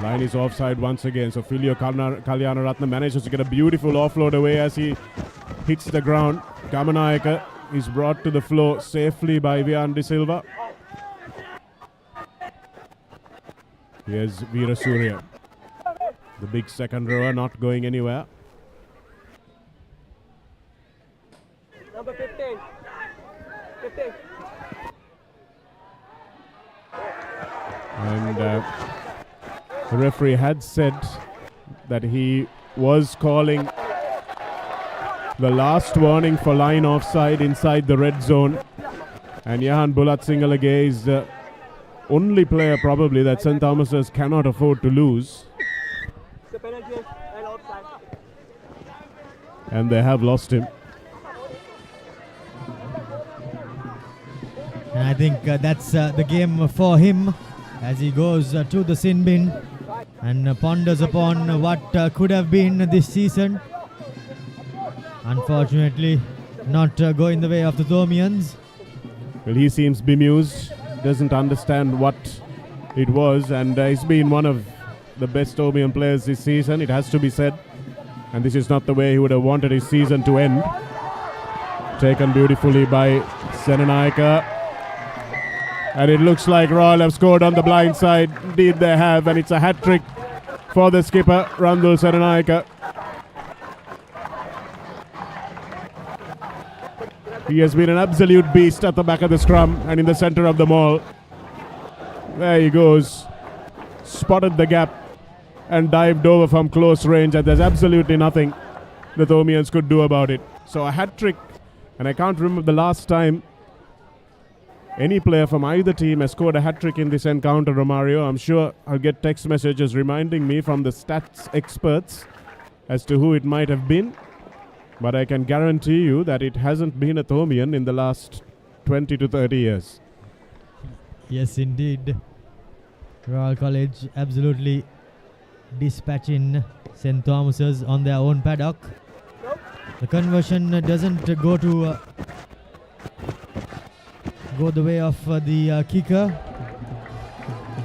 Line is offside once again, so Filio Gunaratne manages to get a beautiful offload away as he hits the ground. Kamanayaka is brought to the floor safely by Vian De Silva. Here's Veera Surya, the big second rower, not going anywhere. Number 15. 15. And the referee had said that he was calling the last warning for line offside inside the red zone. And Yahan Bulat Singalage is the only player probably that St. Thomas's cannot afford to lose. It's a penalty and offside. And they have lost him. And I think that's the game for him, as he goes to the sin bin and ponders upon what could have been this season. Unfortunately, not going the way of the Thomians. Well, he seems bemused, doesn't understand what it was, and he's been one of the best Thomian players this season, it has to be said. And this is not the way he would have wanted his season to end. Taken beautifully by Senanayaka. And it looks like Royal have scored on the blind side. Indeed they have, and it's a hat-trick for the skipper, Randul Saranayaka. He has been an absolute beast at the back of the scrum and in the center of the maul. There he goes. Spotted the gap and dived over from close range, and there's absolutely nothing the Thomians could do about it. So a hat-trick, and I can't remember the last time any player from either team has scored a hat-trick in this encounter, Romario. I'm sure I'll get text messages reminding me from the stats experts as to who it might have been. But I can guarantee you that it hasn't been a Thomian in the last 20 to 30 years. Yes, indeed. Royal College absolutely dispatching St. Thomas's on their own paddock. The conversion doesn't go the way of the kicker.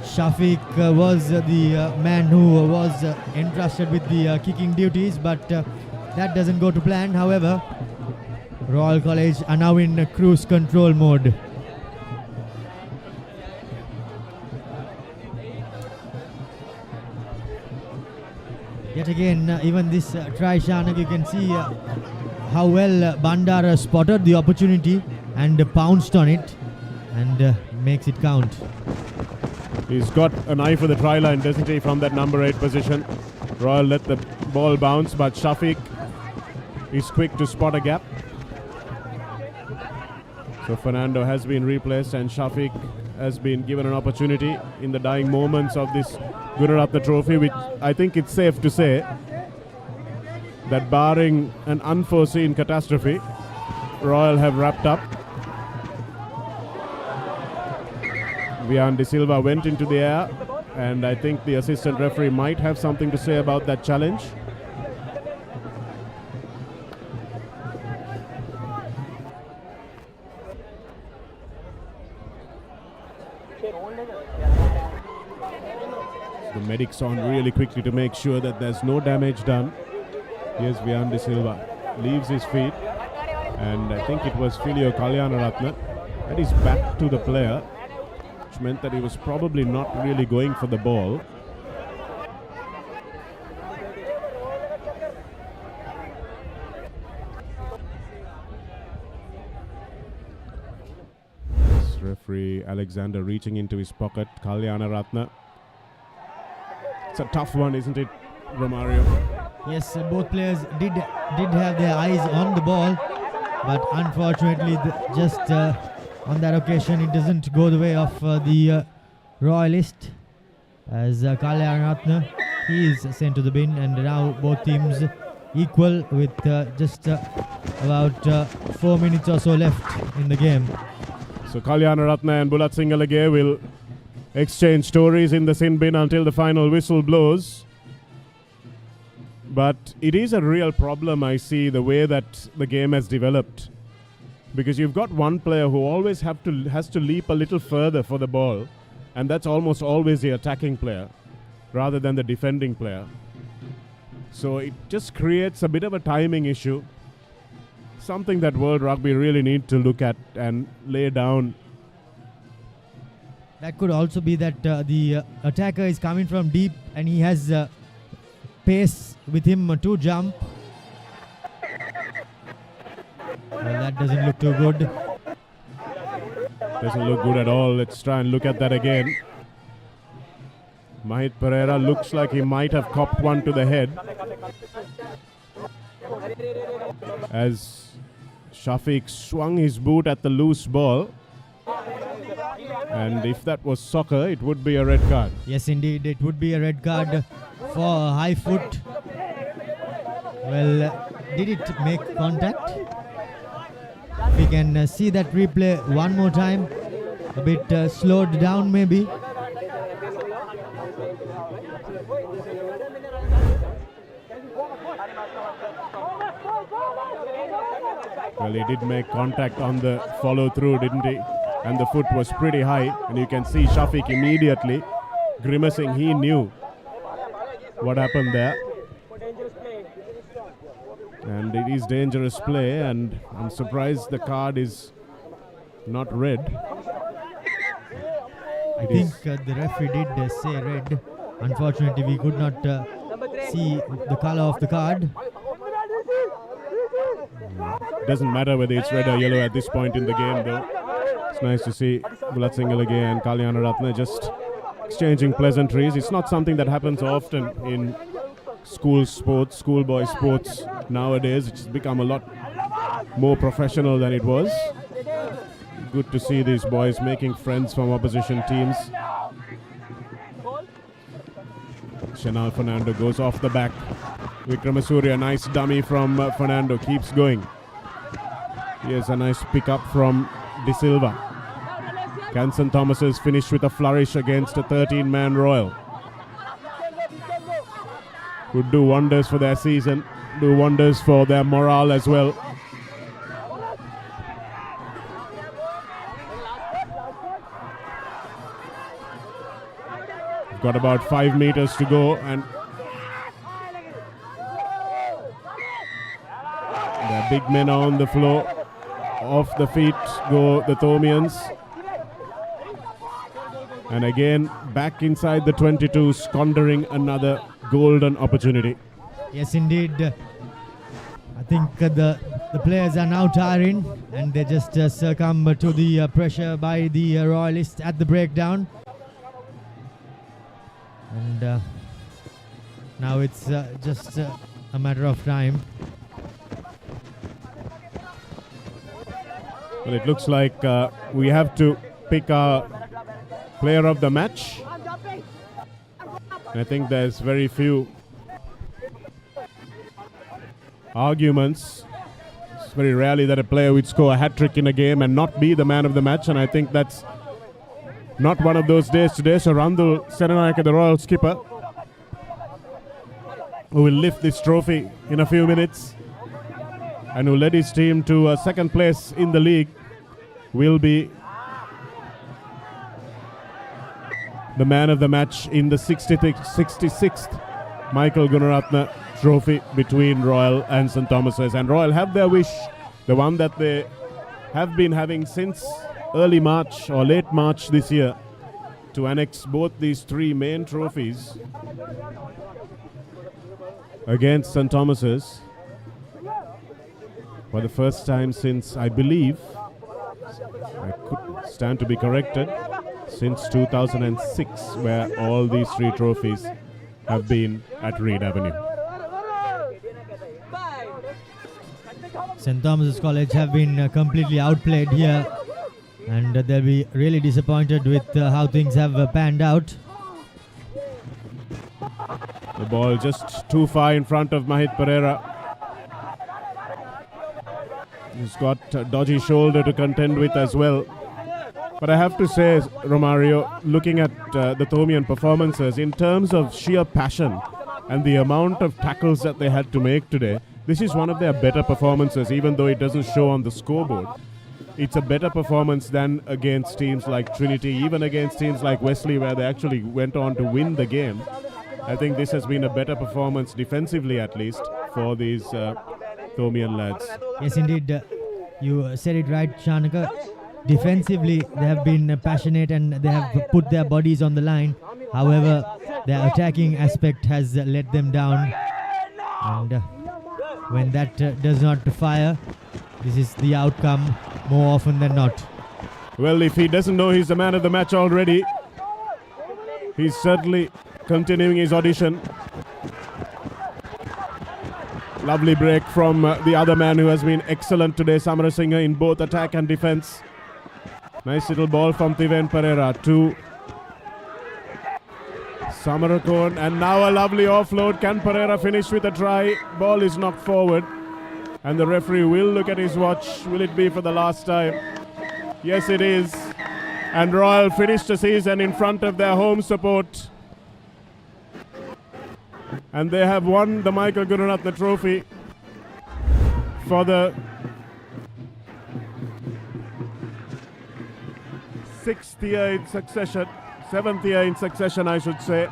Shafiq was the man who was entrusted with the kicking duties, but that doesn't go to plan. However, Royal College are now in cruise control mode. Yet again, even this try, Shanak, you can see how well Bandara spotted the opportunity and pounced on it and makes it count. He's got an eye for the try line, doesn't he, from that number 8 position. Royal let the ball bounce, but Shafiq is quick to spot a gap. So Fernando has been replaced and Shafiq has been given an opportunity in the dying moments of this Gunaratne Trophy, which I think it's safe to say that barring an unforeseen catastrophe, Royal have wrapped up. Vian De Silva went into the air, and I think the assistant referee might have something to say about that challenge. The medics on really quickly to make sure that there's no damage done. Here's Vian De Silva, leaves his feet, and I think it was Filio Kalyanaratne that is back to the player, which meant that he was probably not really going for the ball. This referee Alexander reaching into his pocket, Kalyanaratne. It's a tough one, isn't it, Romario? Yes, both players did have their eyes on the ball, but unfortunately just on that occasion it doesn't go the way of the Royalist, as Kalyanaratne, he is sent to the bin, and now both teams equal with just about 4 minutes or so left in the game. So Kalyanaratne and Bulat Singalage will exchange stories in the sin bin until the final whistle blows. But it is a real problem, I see, the way that the game has developed. Because you've got one player who always has to leap a little further for the ball, and that's almost always the attacking player rather than the defending player. So it just creates a bit of a timing issue, something that World Rugby really need to look at and lay down. That could also be that the attacker is coming from deep and he has pace with him to jump. Well, that doesn't look too good. Doesn't look good at all. Let's try and look at that again. Mahit Pereira looks like he might have copped one to the head, as Shafiq swung his boot at the loose ball. And if that was soccer, it would be a red card. Yes, indeed, it would be a red card for a high foot. Well, did it make contact? We can see that replay one more time. A bit slowed down maybe. Well, he did make contact on the follow through, didn't he? And the foot was pretty high, and you can see Shafiq immediately grimacing. He knew what happened there. And it is dangerous play, and I'm surprised the card is not red. I think the referee did say red. Unfortunately, we could not see the color of the card. Doesn't matter whether it's red or yellow at this point in the game, though. It's nice to see Bulat Singalage and Gunaratne just exchanging pleasantries. It's not something that happens often in school sports, schoolboy sports nowadays. It's become a lot more professional than it was. Good to see these boys making friends from opposition teams. Chanal Fernando goes off the back. Vikramasuriya, nice dummy from Fernando, keeps going. Here's a nice pickup from De Silva. Can St. Thomas's finish with a flourish against a 13-man Royal? Would do wonders for their season, do wonders for their morale as well. Got about 5 meters to go, and the big men are on the floor. Off the feet go the Thomians. And again, back inside the 22, squandering another golden opportunity. Yes, indeed. I think the players are now tiring, and they just succumb to the pressure by the Royalists at the breakdown. And now it's just a matter of time. Well, it looks like we have to pick our player of the match. I think there's very few arguments. It's very rarely that a player would score a hat-trick in a game and not be the man of the match, and I think that's not one of those days today. So Randul Senanayake, the Royal skipper, who will lift this trophy in a few minutes and who led his team to second place in the league, will be the man of the match in the 66th Michael Gunaratne Trophy between Royal and St. Thomas's. And Royal have their wish, the one that they have been having since early March or late March this year, to annex both these three main trophies against St. Thomas's for the first time since, I believe, I could stand to be corrected, since 2006, where all these three trophies have been at Reed Avenue. St. Thomas's College have been completely outplayed here, and they'll be really disappointed with how things have panned out. The ball just too far in front of Mahit Pereira. He's got a dodgy shoulder to contend with as well. But I have to say, Romario, looking at the Thomian performances, in terms of sheer passion and the amount of tackles that they had to make today, this is one of their better performances, even though it doesn't show on the scoreboard. It's a better performance than against teams like Trinity, even against teams like Wesley, where they actually went on to win the game. I think this has been a better performance, defensively at least, for these Thomian lads. Yes, indeed. You said it right, Shanaka. Defensively, they have been passionate and they have put their bodies on the line. However, their attacking aspect has let them down. And when that does not fire, this is the outcome more often than not. Well, if he doesn't know he's the man of the match already, he's certainly continuing his audition. Lovely break from the other man who has been excellent today, Samarasinghe, in both attack and defense. Nice little ball from Tiven Pereira to Samarakon, and now a lovely offload. Can Pereira finish with a try? Ball is knocked forward, and the referee will look at his watch. Will it be for the last time? Yes, it is. And Royal finished the season in front of their home support, and they have won the Michael Gunaratne Trophy for the 7th year in succession, I should say.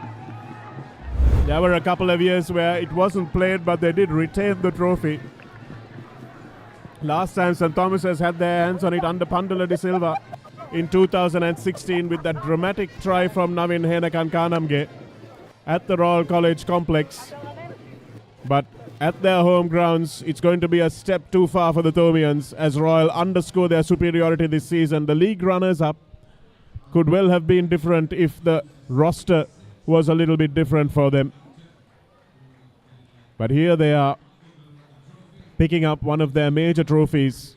There were a couple of years where it wasn't played, but they did retain the trophy. Last time St. Thomas's had their hands on it under Pandula De Silva in 2016 with that dramatic try from Navin Henakan Kanamge. at the Royal College complex. But at their home grounds, it's going to be a step too far for the Thomians as Royal underscore their superiority this season. The league runners-up could well have been different if the roster was a little bit different for them. But here they are, picking up one of their major trophies,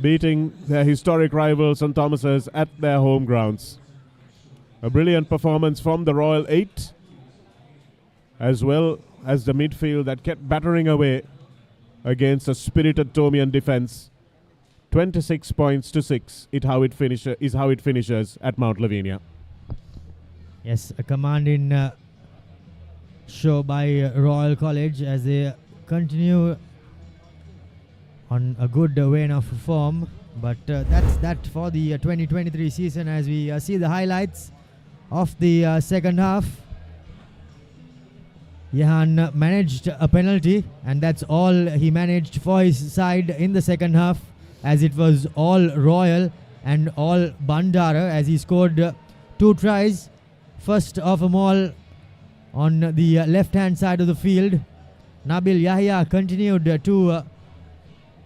beating their historic rival St. Thomas's at their home grounds. A brilliant performance from the Royal 8, as well as the midfield that kept battering away against a spirited Thomian defense. 26 points to 6 is how it finishes at Mount Lavinia. Yes, a commanding show by Royal College as they continue on a good vein of form. But that's that for the 2023 season as we see the highlights of the second half. Jehan managed a penalty, and that's all he managed for his side in the second half, as it was all Royal and all Bandara as he scored 2 tries. First of them all on the left-hand side of the field, Nabil Yahya continued to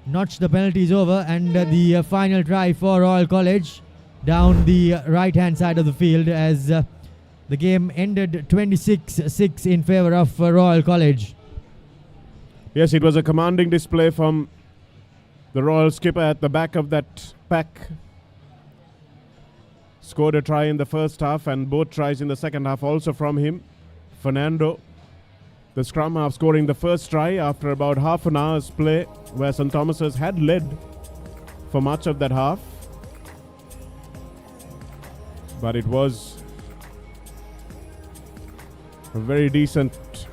notch the penalties over, and the final try for Royal College down the right-hand side of the field as the game ended 26-6 in favour of Royal College. Yes, it was a commanding display from the Royal skipper at the back of that pack. Scored a try in the first half and both tries in the second half also from him. Fernando, the scrum half, scoring the first try after about half an hour's play where St. Thomas's had led for much of that half. But it was a very decent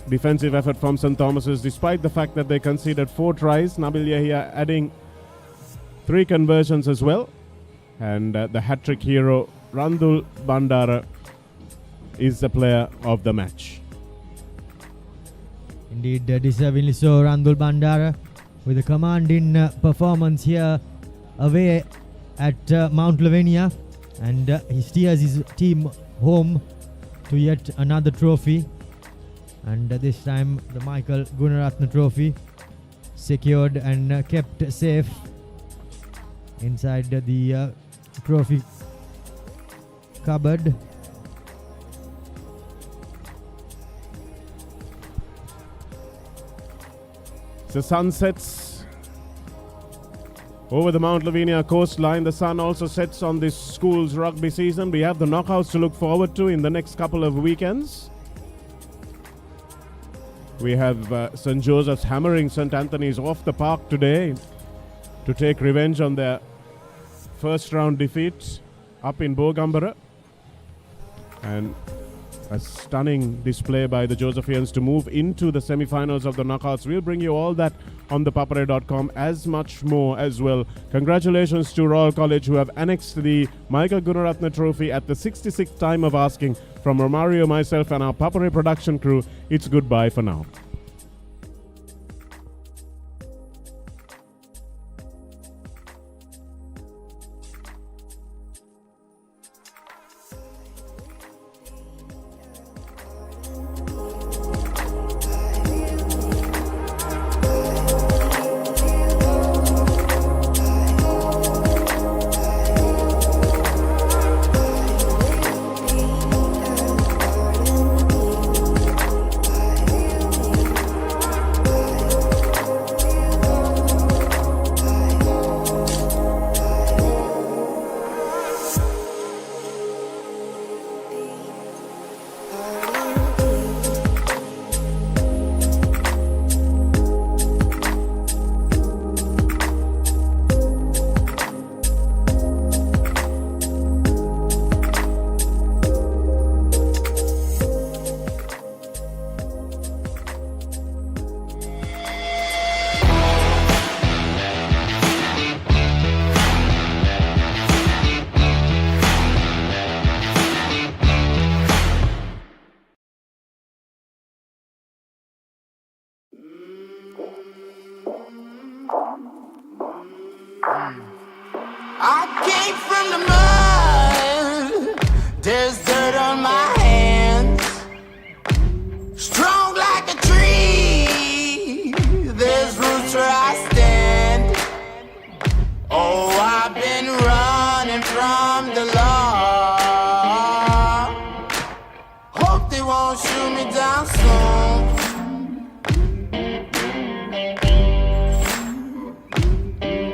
defensive effort from St. Thomas's despite the fact that they conceded 4 tries. Nabil Yahya adding 3 conversions as well. And the hat-trick hero Randul Bandara is the player of the match. Indeed, deservingly so, Randul Bandara with a commanding performance here away at Mount Lavinia, and he steers his team home to yet another trophy, and this time the Michael Gunaratne Trophy, secured and kept safe inside the trophy cupboard. The sun sets over the Mount Lavinia coastline. The sun also sets on this school's rugby season. We have the knockouts to look forward to in the next couple of weekends. We have St. Joseph's hammering St. Anthony's off the park today to take revenge on their first round defeat up in Bogambara. And a stunning display by the Josephians to move into the semi-finals of the knockouts. We'll bring you all that on the papare.com, as much more as well. Congratulations to Royal College, who have annexed the Michael Gunaratne Trophy at the 66th time of asking. From Romario, myself and our Papare production crew, it's goodbye for now. I came from the mud. There's dirt on my hands. Oh, I've been running from the law. Hope they won't shoot me down soon.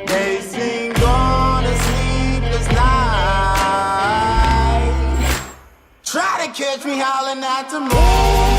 They sing on a sleepless night. Try to catch me howling at the moon.